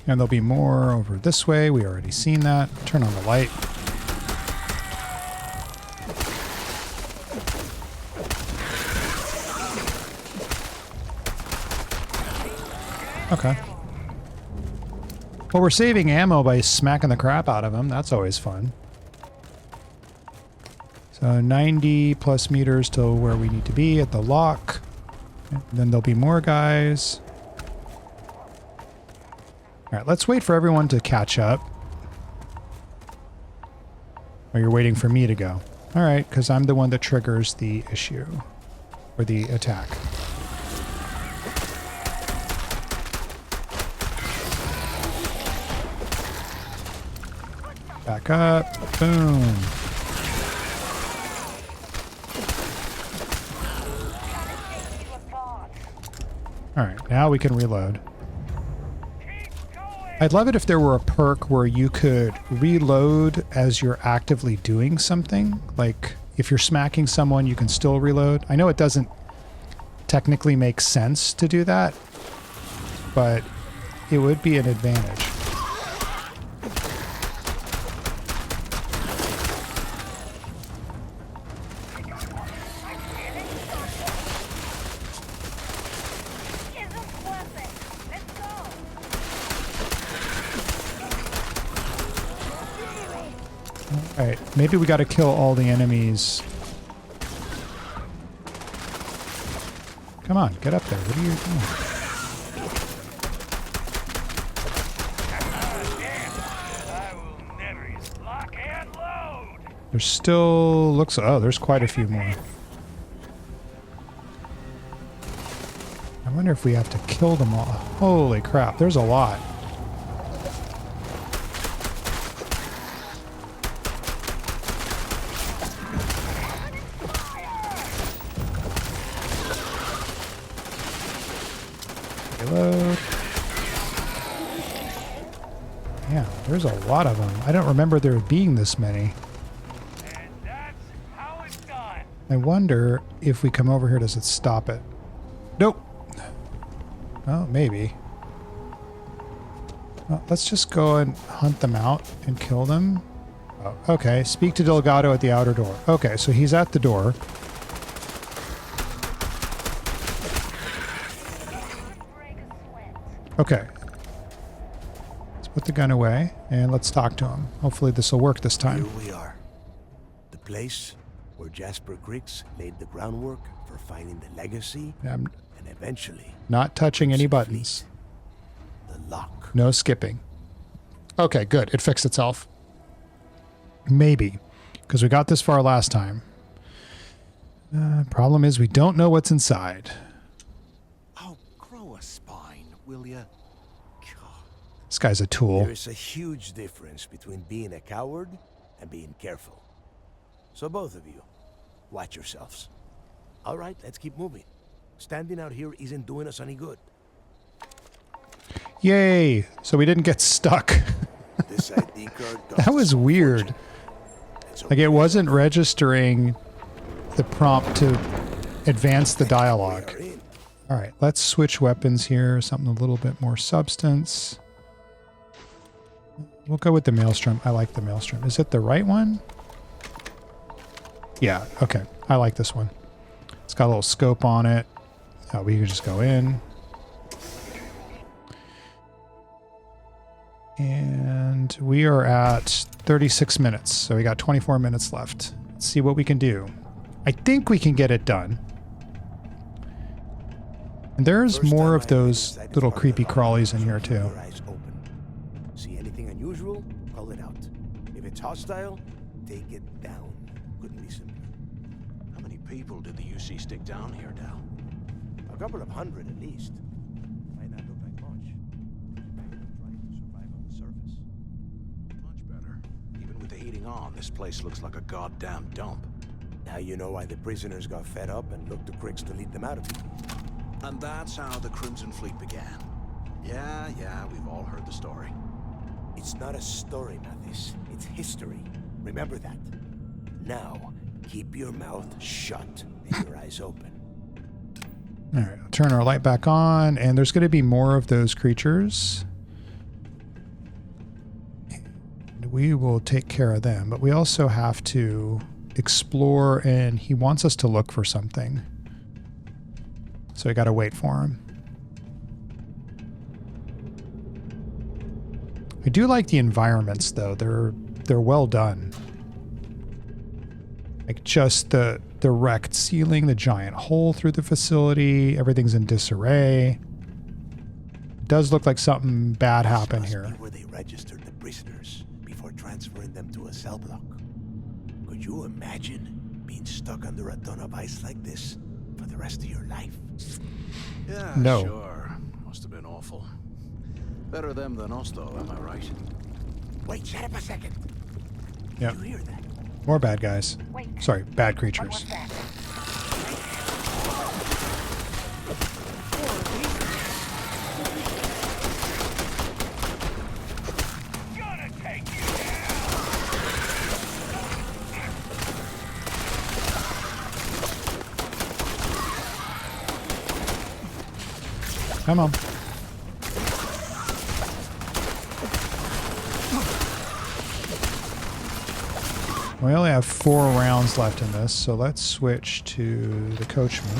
Speaker 1: And there'll be more over this way. We already seen that. Turn on the light. Okay. Well, we're saving ammo by smacking the crap out of him. That's always fun. So 90 plus meters to where we need to be at the lock. And then there'll be more guys. All right, let's wait for everyone to catch up. Oh, you're waiting for me to go. All right, because I'm the one that triggers the issue or the attack. Back up. Boom. All right, now we can reload. I'd love it if there were a perk where you could reload as you're actively doing something. Like, if you're smacking someone, you can still reload. I know it doesn't technically make sense to do that, but it would be an advantage. Alright, maybe we gotta kill all the enemies. Come on, get up there. What are you doing? There's still... looks... oh, there's quite a few more. I wonder if we have to kill them all. Holy crap, there's a lot. Reload. Yeah, there's a lot of them. I don't remember there being this many.
Speaker 2: And that's how it's done.
Speaker 1: I wonder if we come over here, does it stop it? Nope. Oh, maybe. Well, let's just go and hunt them out and kill them. Oh, okay, speak to Delgado at the outer door. Okay, so he's at the door. Okay. Let's put the gun away and let's talk to him. Hopefully this will work this time.
Speaker 7: Here we are. The place where Jasper Griggs laid the groundwork for finding the legacy
Speaker 1: I'm
Speaker 7: and eventually
Speaker 1: not touching any buttons.
Speaker 7: the lock.
Speaker 1: No skipping. Okay, good. It fixed itself. Maybe. Because we got this far last time. Problem is we don't know what's inside.
Speaker 10: Oh, grow a spine, will ya?
Speaker 1: This guy's a tool.
Speaker 7: There is a huge difference between being a coward and being careful. So both of you, watch yourselves. All right, let's keep moving. Standing out here isn't doing us any good.
Speaker 1: Yay! So we didn't get stuck.
Speaker 7: This ID card
Speaker 1: That was weird. Like it wasn't registering the prompt to advance the dialogue. All right, let's switch weapons here. Something a little bit more substance. We'll go with the Maelstrom. I like the Maelstrom. Is it the right one? Yeah, okay. I like this one. It's got a little scope on it. We can just go in. And we are at 36 minutes, so we got 24 minutes left. Let's see what we can do. I think we can get it done. And there's more of those little creepy crawlies in here too.
Speaker 7: See anything unusual? Call it out. If it's hostile, take it down. Couldn't be simpler.
Speaker 10: How many people did the UC stick down here, Dal?
Speaker 7: A couple of hundred at least. Might not look like much. Trying to survive on the surface.
Speaker 10: Much better. Even with the heating on, this place looks like a goddamn dump.
Speaker 7: Now you know why the prisoners got fed up and looked to Griggs to lead them out of it.
Speaker 10: And that's how the Crimson Fleet began. Yeah, we've all heard the story.
Speaker 7: It's not a story, Mathis. It's history. Remember that. Now, keep your mouth shut and your eyes open.
Speaker 1: All right, I'll turn our light back on, and there's going to be more of those creatures. And we will take care of them, but we also have to explore, and he wants us to look for something. So we got to wait for him. I do like the environments, though. They're well done. Like just the wrecked ceiling, the giant hole through the facility, everything's in disarray. It does look like something bad happened here.
Speaker 7: Where they registered the prisoners before transferring them to a cell block. Could you imagine being stuck under a ton of ice like this for the rest of your life?
Speaker 10: Yeah,
Speaker 1: No.
Speaker 10: sure. Must have been awful. Better them than us, though, am I right?
Speaker 7: Wait, shut up a second.
Speaker 1: Yep.
Speaker 7: Did you hear that?
Speaker 1: More bad guys. Sorry, bad creatures. Come on. We only have 4 rounds left in this, so let's switch to the coachman.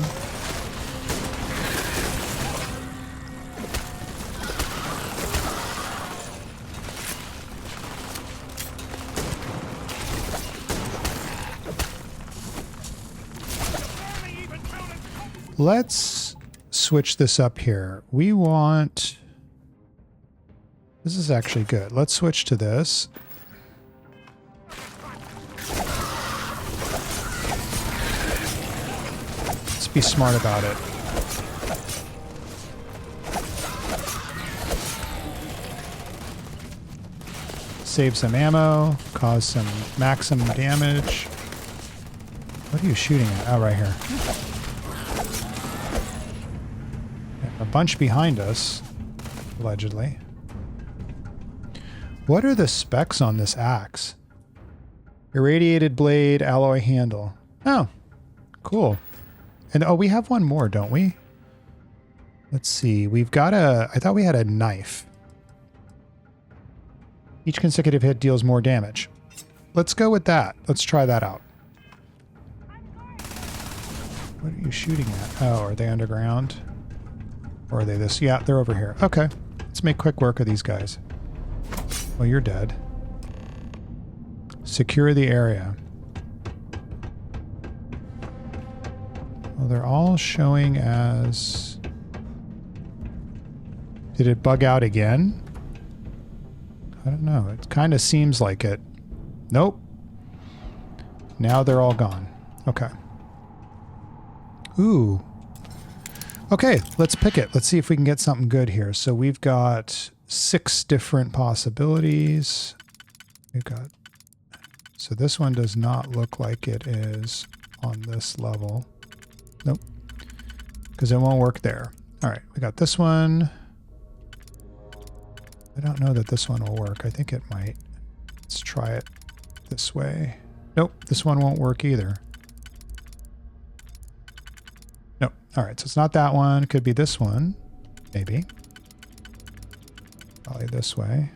Speaker 1: Let's switch this up here. We want... This is actually good. Let's switch to this. Let's be smart about it. Save some ammo, cause some maximum damage. What are you shooting at? Oh, right here. A bunch behind us, allegedly. What are the specs on this axe? Irradiated blade, alloy handle. Oh, cool. And oh, we have one more, don't we? Let's see. We've got a... I thought we had a knife. Each consecutive hit deals more damage. Let's go with that. Let's try that out. What are you shooting at? Oh, are they underground? Or are they this? Yeah, they're over here. Okay. Let's make quick work of these guys. Well, you're dead. Secure the area. Well, they're all showing as... Did it bug out again? I don't know. It kind of seems like it. Nope. Now they're all gone. Okay. Ooh. Okay, let's pick it. Let's see if we can get something good here. So we've got 6 different possibilities. We've got... So this one does not look like it is on this level. Nope. Because it won't work there. All right, we got this one. I don't know that this one will work. I think it might. Let's try it this way. Nope, this one won't work either. Nope. All right, so it's not that one. It could be this one. Maybe. Probably this way.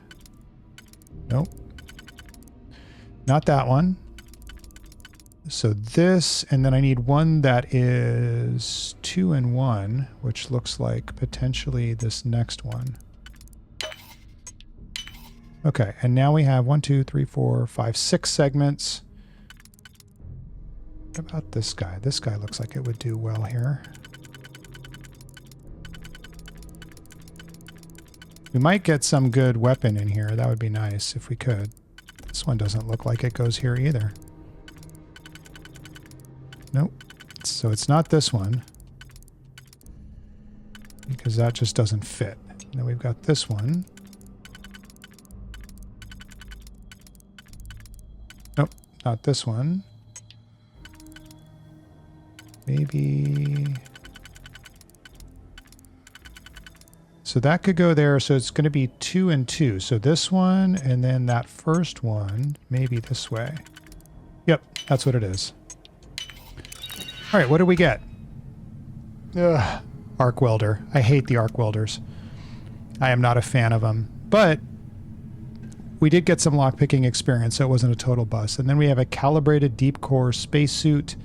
Speaker 1: Nope. Not that one. So this, and then I need one that is 2 and 1, which looks like potentially this next one. Okay, and now we have 1, 2, 3, 4, 5, 6 segments. What about this guy? This guy looks like it would do well here. We might get some good weapon in here. That would be nice if we could. This one doesn't look like it goes here either. Nope. So it's not this one. Because that just doesn't fit. And then we've got this one. Nope, not this one. Maybe... So that could go there. So it's going to be 2 and 2. So this one and then that first one, maybe this way. Yep, that's what it is. All right, what do we get? Ugh, arc welder. I hate the arc welders. I am not a fan of them. But we did get some lockpicking experience, so it wasn't a total bust. And then we have a calibrated deep core spacesuit.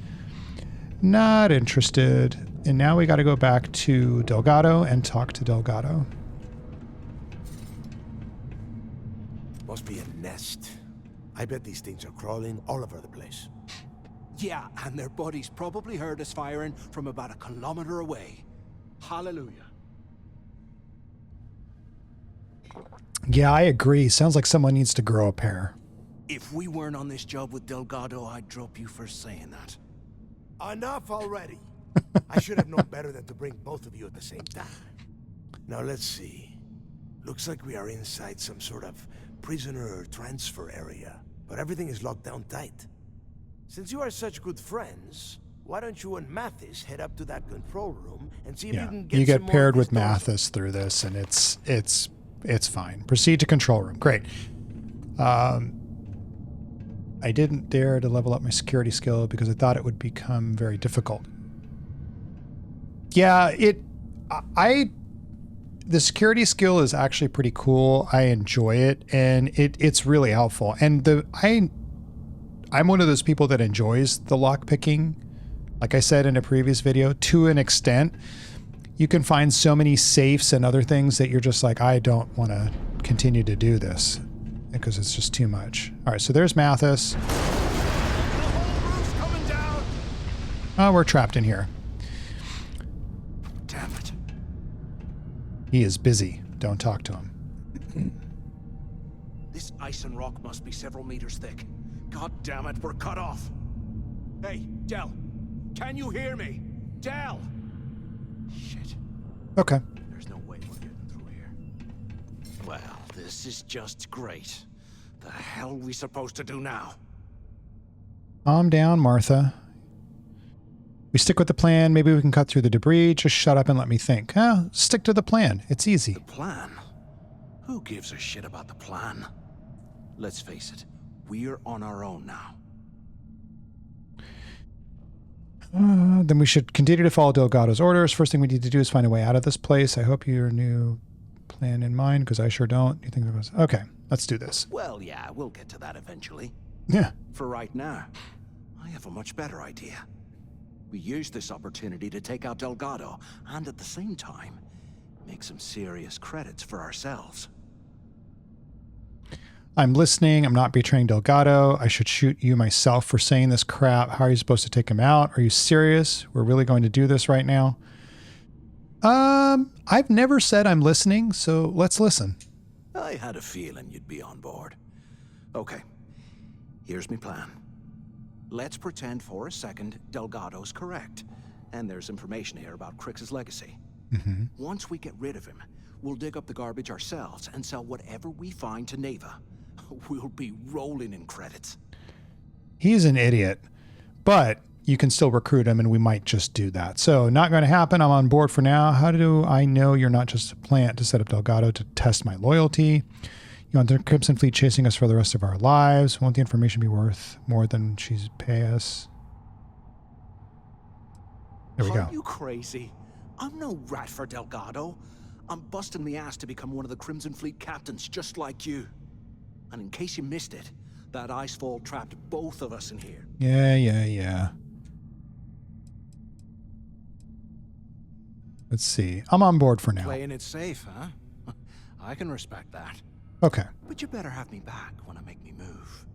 Speaker 1: Not interested. And now we got to go back to Delgado and talk to Delgado.
Speaker 7: Must be a nest. I bet these things are crawling all over the place.
Speaker 10: Yeah, and their buddies probably heard us firing from about 1 kilometer away. Hallelujah.
Speaker 1: Yeah, I agree. Sounds like someone needs to grow a pair.
Speaker 10: If we weren't on this job with Delgado, I'd drop you for saying that.
Speaker 7: Enough already. I should have known better than to bring both of you at the same time. Now let's see. Looks like we are inside some sort of prisoner transfer area, but everything is locked down tight. Since you are such good friends, why don't you and Mathis head up to that control room and see if you can get
Speaker 1: you get
Speaker 7: some
Speaker 1: paired
Speaker 7: more
Speaker 1: with Mathis through this, and it's fine. Proceed to control room. Great. I didn't dare to level up my security skill because I thought it would become very difficult. Yeah, the security skill is actually pretty cool. I enjoy it, and it's really helpful. And I'm one of those people that enjoys the lockpicking. Like I said in a previous video, to an extent, you can find so many safes and other things that you're just like, I don't want to continue to do this because it's just too much. All right, so there's Mathis. Oh, we're trapped in here.
Speaker 10: Damn it.
Speaker 1: He is busy. Don't talk to him.
Speaker 10: This ice and rock must be several meters thick. God damn it, we're cut off. Hey, Del, can you hear me? Del! Shit.
Speaker 1: Okay.
Speaker 10: There's no way we're getting through here. Well, this is just great. The hell are we supposed to do now?
Speaker 1: Calm down, Martha. We stick with the plan. Maybe we can cut through the debris. Just shut up and let me think. Stick to the plan. It's easy.
Speaker 10: The plan? Who gives a shit about the plan? Let's face it, we're on our own now.
Speaker 1: Then we should continue to follow Delgado's orders. First thing we need to do is find a way out of this place. I hope your new plan in mind? Because I sure don't. You think there was... Okay, let's do this.
Speaker 10: Well, yeah, we'll get to that eventually.
Speaker 1: Yeah.
Speaker 10: For right now, I have a much better idea. We use this opportunity to take out Delgado, and at the same time, make some serious credits for ourselves.
Speaker 1: I'm listening. I'm not betraying Delgado. I should shoot you myself for saying this crap. How are you supposed to take him out? Are you serious? We're really going to do this right now? I've never said I'm listening, so let's listen.
Speaker 10: I had a feeling you'd be on board. Okay, here's my plan. Let's pretend for a second Delgado's correct, and there's information here about Crix's legacy.
Speaker 1: Mm-hmm.
Speaker 10: Once we get rid of him, we'll dig up the garbage ourselves and sell whatever we find to Neva. We'll be rolling in credits.
Speaker 1: He's an idiot, but you can still recruit him, and we might just do that. So not going to happen. I'm on board for now. How do I know you're not just a plant to set up Delgado to test my loyalty? You want the Crimson Fleet chasing us for the rest of our lives? Won't the information be worth more than she's pay us? There we go.
Speaker 10: Are you crazy? I'm no rat for Delgado. I'm busting the ass to become one of the Crimson Fleet captains, just like you. And in case you missed it, that icefall trapped both of us in here.
Speaker 1: Yeah. Let's see. I'm on board for now.
Speaker 10: Playing it safe, huh? I can respect that.
Speaker 1: Okay.
Speaker 10: But you better have me back when I make me move.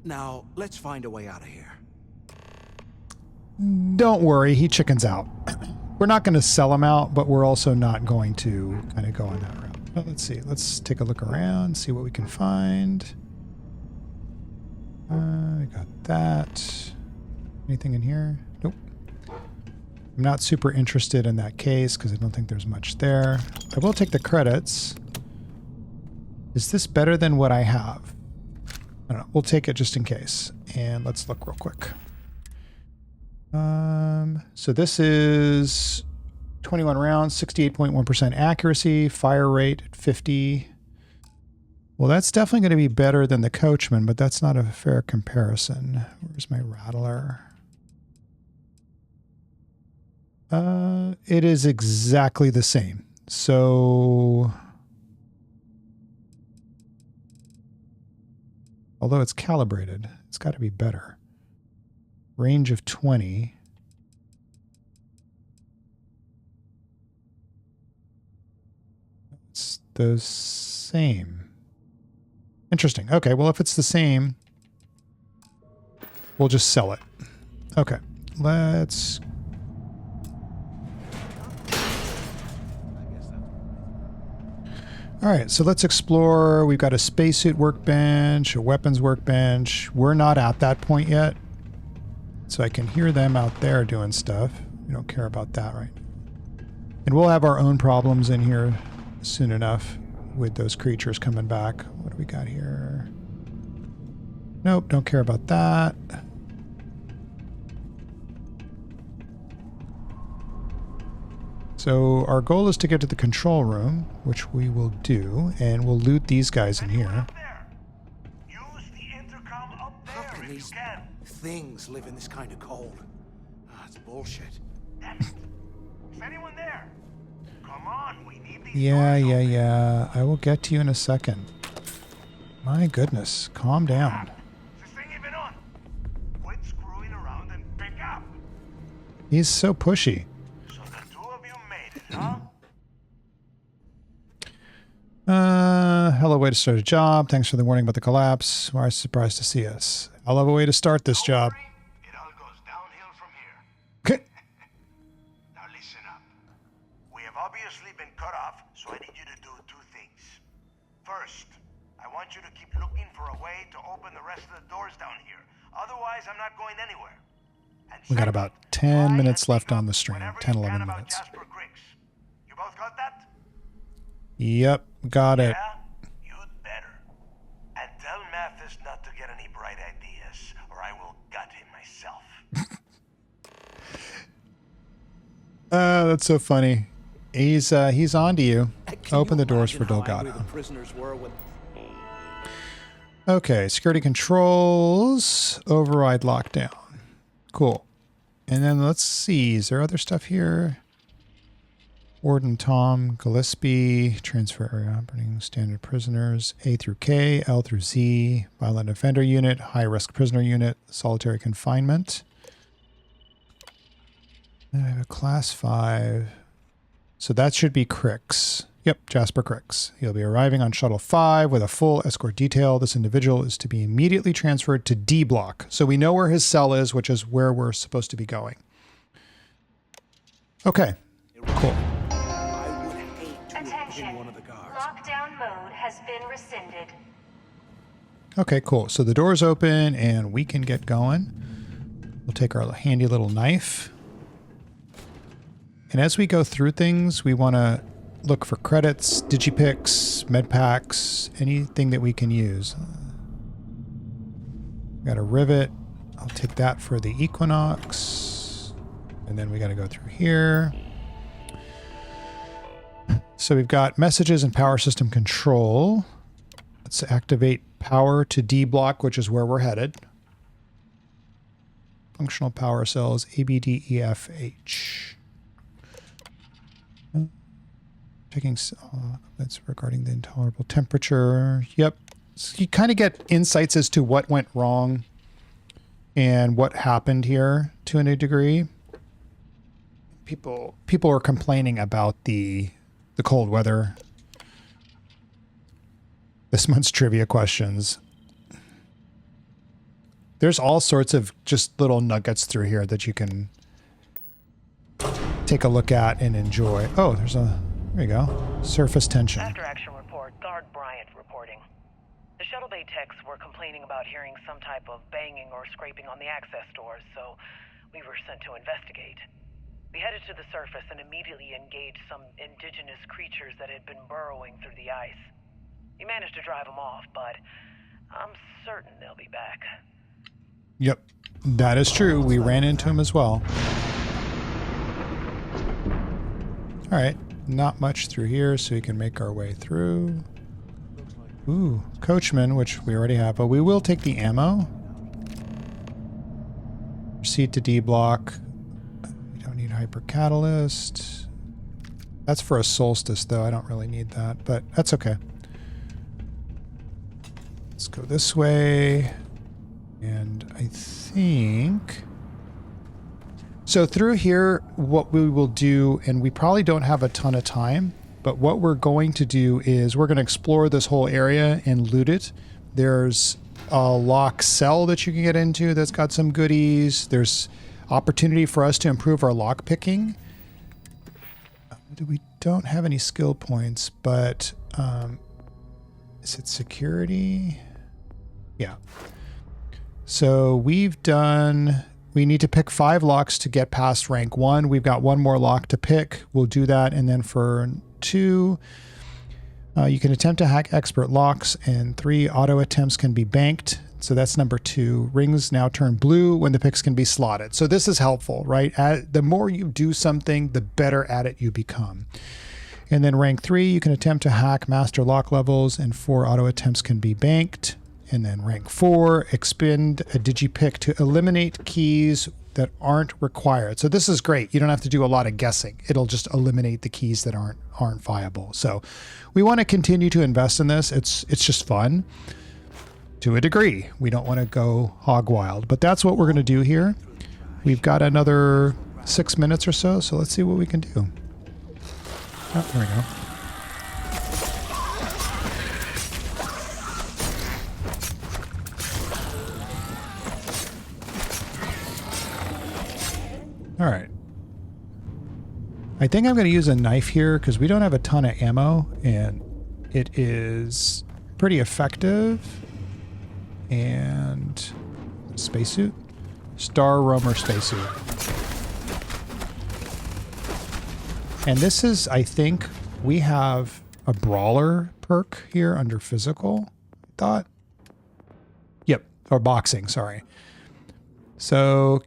Speaker 10: Now, let's find a way out of here.
Speaker 1: Don't worry, he chickens out. We're not going to sell him out, but we're also not going to kind of go on that route. Well, let's see. Let's take a look around, see what we can find. We got that. Anything in here? Nope. I'm not super interested in that case because I don't think there's much there. I will take the credits. Is this better than what I have? I don't know. We'll take it just in case. And let's look real quick. So this is 21 rounds, 68.1% accuracy, fire rate at 50. Well, that's definitely going to be better than the Coachman, but that's not a fair comparison. Where's my rattler? It is exactly the same. So, although it's calibrated, it's got to be better. Range of 20. It's the same. Interesting. Okay, well, if it's the same, we'll just sell it. Okay, let's... All right, so let's explore. We've got a spacesuit workbench, a weapons workbench. We're not at that point yet. So I can hear them out there doing stuff. We don't care about that, right? And we'll have our own problems in here soon enough with those creatures coming back. What do we got here? Nope, don't care about that. So our goal is to get to the control room, which we will do, and we'll loot these guys in here.
Speaker 10: How can these things live in this kind of cold? That's bullshit.
Speaker 2: Is anyone there? Come on, we need these.
Speaker 1: Yeah. I will get to you in a second. My goodness, calm down.
Speaker 2: Is this thing even on? Quit screwing around and pick up.
Speaker 1: He's so pushy.
Speaker 2: So the two of you made it, huh?
Speaker 1: Hello, way to start a job. Thanks for the warning about the collapse. Why are you surprised to see us? I'll have a way to start this job.
Speaker 2: It all goes downhill from here.
Speaker 1: Okay.
Speaker 2: Now listen up. We have obviously been cut off, so I need you to do two things. First, I want you to keep looking for a way to open the rest of the doors down here. Otherwise, I'm not going anywhere. And
Speaker 1: We got
Speaker 2: second,
Speaker 1: about 10
Speaker 2: try
Speaker 1: minutes
Speaker 2: and
Speaker 1: left
Speaker 2: pick
Speaker 1: on
Speaker 2: up
Speaker 1: the stream.
Speaker 2: whatever
Speaker 1: 10,
Speaker 2: you
Speaker 1: 11
Speaker 2: can about
Speaker 1: minutes.
Speaker 2: Jasper Griggs. You both got that?
Speaker 1: Yep, got it.
Speaker 2: Yeah? You'd better. And tell Mathis not to get any bright ideas, or I will gut him myself.
Speaker 1: That's so funny. He's on to you. Open the doors for Delgado. Okay, security controls, override lockdown. Cool. And then let's see, is there other stuff here? Warden Tom Gillespie, transfer area operating standard prisoners, A through K, L through Z, violent offender unit, high risk prisoner unit, solitary confinement. And I have a class 5. So that should be Crix. Yep, Jasper Crix. He'll be arriving on Shuttle 5 with a full escort detail. This individual is to be immediately transferred to D block. So we know where his cell is, which is where we're supposed to be going. Okay, cool.
Speaker 12: Attention. Lockdown mode has been rescinded.
Speaker 1: Okay, cool. So the door's open and we can get going. We'll take our handy little knife. And as we go through things, we want to look for credits, digipicks, med packs, anything that we can use. Got a rivet. I'll take that for the Equinox. And then we got to go through here. So we've got messages and power system control. Let's activate power to D block, which is where we're headed. Functional power cells, A, B, D, E, F, H. Checking, that's regarding the intolerable temperature. Yep. So you kind of get insights as to what went wrong and what happened here to a degree. People are complaining about the cold weather. This month's trivia questions. There's all sorts of just little nuggets through here that you can take a look at and enjoy. Oh, there you go. Surface tension.
Speaker 5: After action report, Guard Bryant reporting. The shuttle bay techs were complaining about hearing some type of banging or scraping on the access doors, so we were sent to investigate. We headed to the surface and immediately engaged some indigenous creatures that had been burrowing through the ice. We managed to drive them off, but I'm certain they'll be back.
Speaker 1: Yep, that is true. We ran into them as well. All right. Not much through here, so we can make our way through. Ooh, Coachman, which we already have, but we will take the ammo. Proceed to D block. We don't need hyper catalyst. That's for a solstice, though. I don't really need that, but that's okay. Let's go this way. And I think... So through here, what we will do, and we probably don't have a ton of time, but what we're going to do is we're going to explore this whole area and loot it. There's a lock cell that you can get into that's got some goodies. There's opportunity for us to improve our lock picking. We don't have any skill points, but is it security? Yeah. So we've done... We need to pick 5 locks to get past rank 1. We've got 1 more lock to pick. We'll do that. And then for 2, you can attempt to hack expert locks, and 3 auto attempts can be banked. So that's number 2. Rings now turn blue when the picks can be slotted. So this is helpful, right? The more you do something, the better at it you become. And then rank 3, you can attempt to hack master lock levels, and 4 auto attempts can be banked. And then rank 4, expend a digipick to eliminate keys that aren't required. So this is great. You don't have to do a lot of guessing. It'll just eliminate the keys that aren't viable. So we want to continue to invest in this. It's just fun to a degree. We don't want to go hog wild, but that's what we're going to do here. We've got another 6 minutes or so. So let's see what we can do. Oh, there we go. All right. I think I'm going to use a knife here because we don't have a ton of ammo and it is pretty effective. And spacesuit? Star Roamer spacesuit. And this is, I think, we have a brawler perk here under physical, I thought. Yep, or boxing, sorry. So...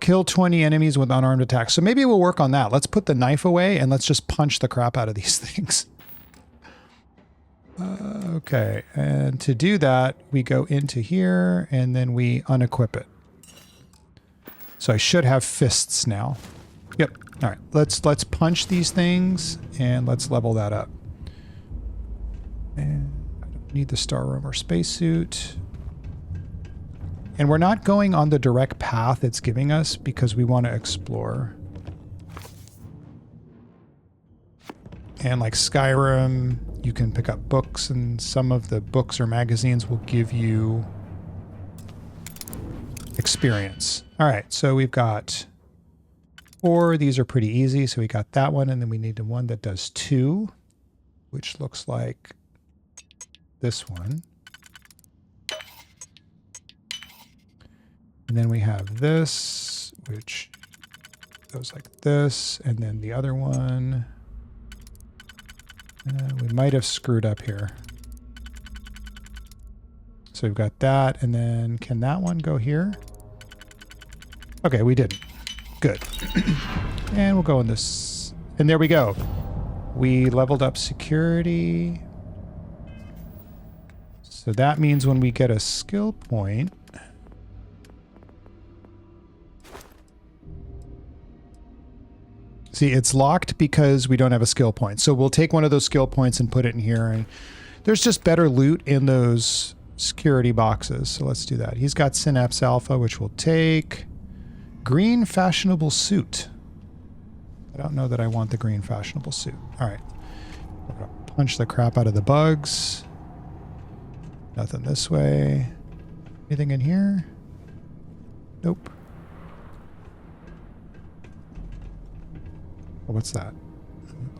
Speaker 1: kill 20 enemies with unarmed attacks. So maybe we'll work on that. Let's put the knife away and let's just punch the crap out of these things. Okay, and to do that, we go into here and then we unequip it. So I should have fists now. Yep. All right. Let's punch these things and let's level that up. And I don't need the Star Roamer spacesuit. And we're not going on the direct path it's giving us because we want to explore. And like Skyrim, you can pick up books, and some of the books or magazines will give you experience. All right, so we've got 4. These are pretty easy. So we got that one, and then we need the one that does 2, which looks like this one. And then we have this, which goes like this, and then the other one. We might have screwed up here. So we've got that, and then can that one go here? Okay, we didn't. Good. And we'll go in this. And there we go. We leveled up security. So that means when we get a skill point, see, it's locked because we don't have a skill point. So we'll take one of those skill points and put it in here. And there's just better loot in those security boxes. So let's do that. He's got Synapse Alpha, which we'll take. Green fashionable suit. I don't know that I want the green fashionable suit. All right. We're going to punch the crap out of the bugs. Nothing this way. Anything in here? Nope. What's that?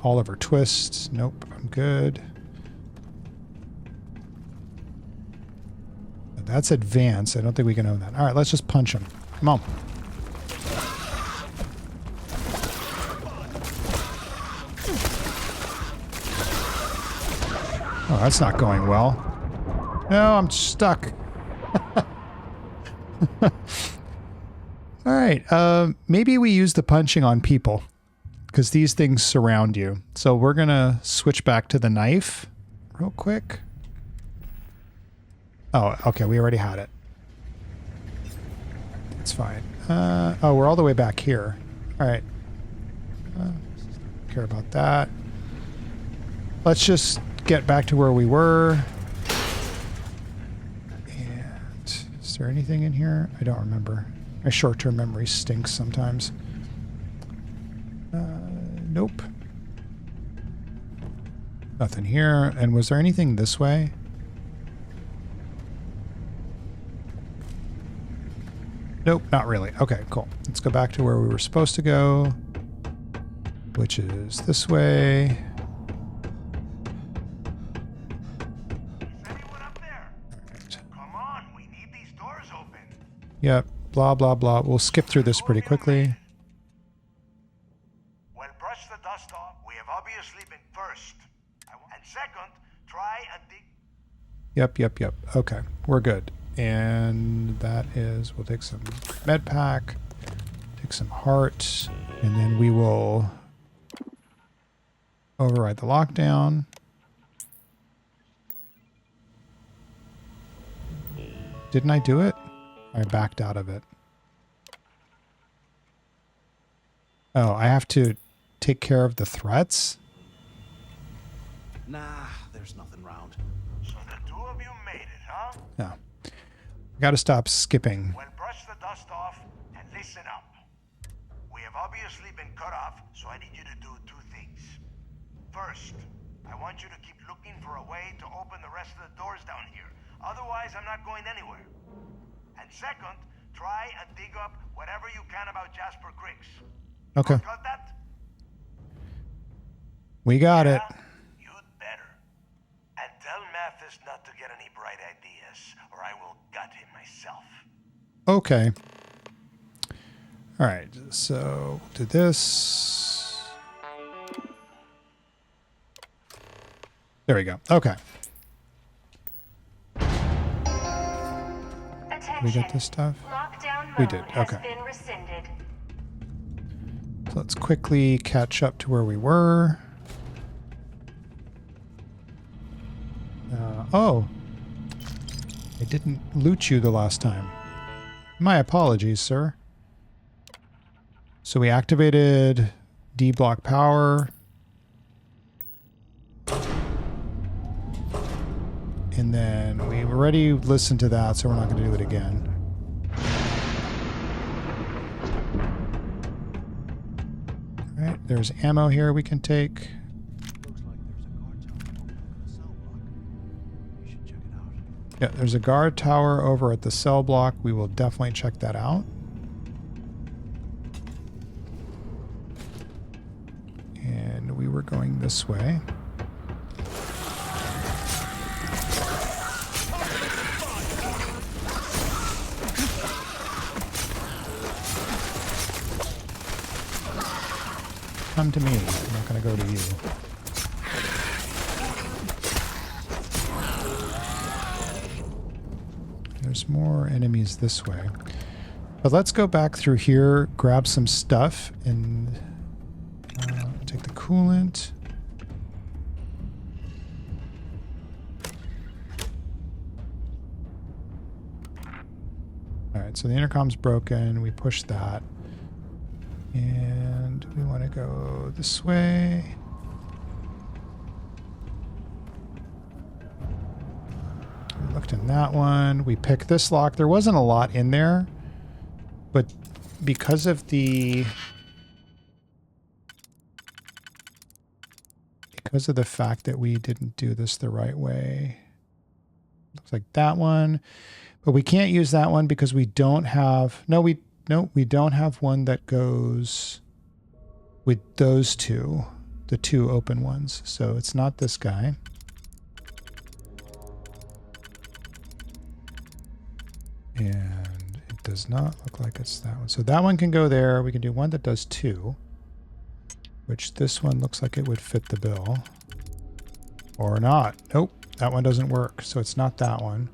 Speaker 1: Oliver Twist. Nope, I'm good. That's advanced. I don't think we can own that. All right, let's just punch him. Come on. Oh, that's not going well. No, I'm stuck. All right, maybe we use the punching on people, because these things surround you. So we're going to switch back to the knife real quick. Oh, okay. We already had it. It's fine. Oh, we're all the way back here. All right. Care about that. Let's just get back to where we were. And is there anything in here? I don't remember. My short-term memory stinks sometimes. Nope. Nothing here. And was there anything this way? Nope, not really. Okay, cool. Let's go back to where we were supposed to go, which is this way.
Speaker 2: Is anyone up there?
Speaker 1: Right.
Speaker 2: Come on, we need these doors open.
Speaker 1: Yep, blah, blah, blah. We'll skip through this pretty quickly.
Speaker 2: Well, brush the dust off. We have obviously been first. And second, try and dig.
Speaker 1: Yep. Okay, we're good. And that is, we'll take some med pack, take some heart, and then we will override the lockdown. Didn't I do it? I backed out of it. Oh, I have to take care of the threats?
Speaker 10: Nah, there's nothing round.
Speaker 2: So the two of you made it, huh?
Speaker 1: No. I gotta stop skipping.
Speaker 2: Well, brush the dust off and listen up. We have obviously been cut off, so I need you to do two things. First, I want you to keep looking for a way to open the rest of the doors down here. Otherwise, I'm not going anywhere. And second, try and dig up whatever you can about Jasper Griggs.
Speaker 1: Okay.
Speaker 2: Got that?
Speaker 1: We got it.
Speaker 2: You'd better. And tell Mathis not to get any bright ideas, or I will gut him myself.
Speaker 1: Okay. All right. So we'll do this. There we go. Okay. We got this stuff? We did. Okay. So let's quickly catch up to where we were. Oh. I didn't loot you the last time. My apologies, sir. So we activated D block power. And then we already listened to that, so we're not going to do it again. All right, there's ammo here we can take. Yeah, there's a guard tower over at the cell block. We will definitely check that out. And we were going this way. Come to me. I'm not going to go to you. There's more enemies this way. But let's go back through here, grab some stuff, and take the coolant. Alright, so the intercom's broken. We push that. And we want to go this way. We looked in that one. We picked this lock. There wasn't a lot in there, but because of the fact that we didn't do this the right way, looks like that one. But we can't use that one because we don't have. No, we don't have one that goes with those two, the two open ones. So it's not this guy. And it does not look like it's that one. So that one can go there. We can do one that does two, which this one looks like it would fit the bill. Or not. Nope, that one doesn't work. So it's not that one.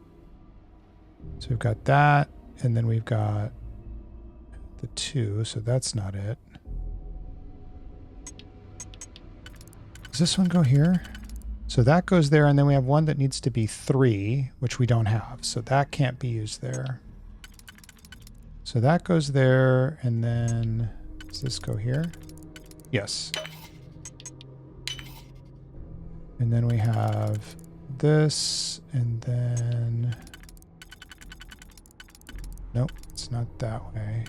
Speaker 1: So we've got that, and then we've got the two, so that's not it. Does this one go here? So that goes there, and then we have one that needs to be 3, which we don't have. So that can't be used there. So that goes there, and then does this go here? Yes. And then we have this, and then... Nope, it's not that way.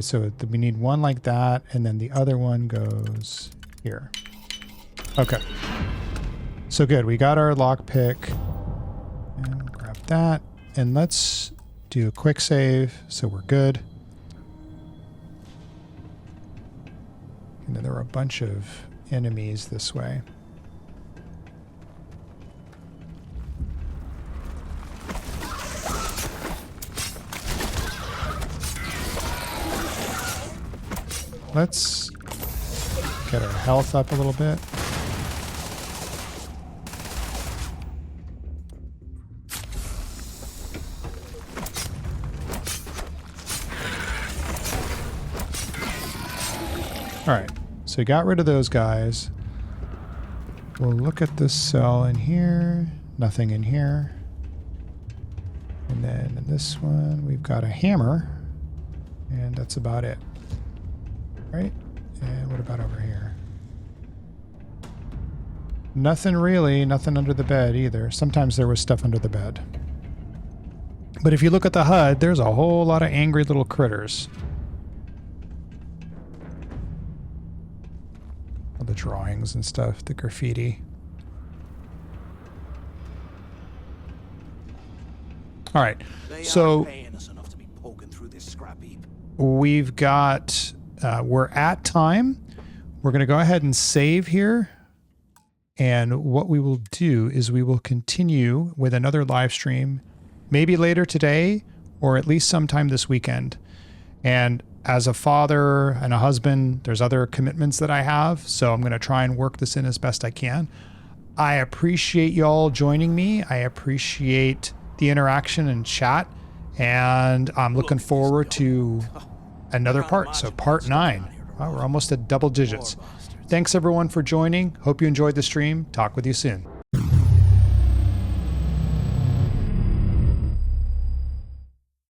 Speaker 1: So we need one like that, and then the other one goes here. Okay. So good, we got our lockpick. And we'll grab that. And let's do a quick save, so we're good. And then there are a bunch of enemies this way. Let's get our health up a little bit. All right, so we got rid of those guys. We'll look at this cell in here. Nothing in here. And then in this one, we've got a hammer. And that's about it. Right? And what about over here? Nothing really, nothing under the bed either. Sometimes there was stuff under the bed. But if you look at the HUD, there's a whole lot of angry little critters. All the drawings and stuff, the graffiti. All right, so we've got... we're at time. We're going to go ahead and save here. And what we will do is we will continue with another live stream, maybe later today, or at least sometime this weekend. And as a father and a husband, there's other commitments that I have. So I'm going to try and work this in as best I can. I appreciate y'all joining me. I appreciate the interaction and chat. And I'm looking forward to another part. So part 9. Wow, we're almost at double digits. Thanks everyone for joining. Hope you enjoyed the stream. Talk with you soon.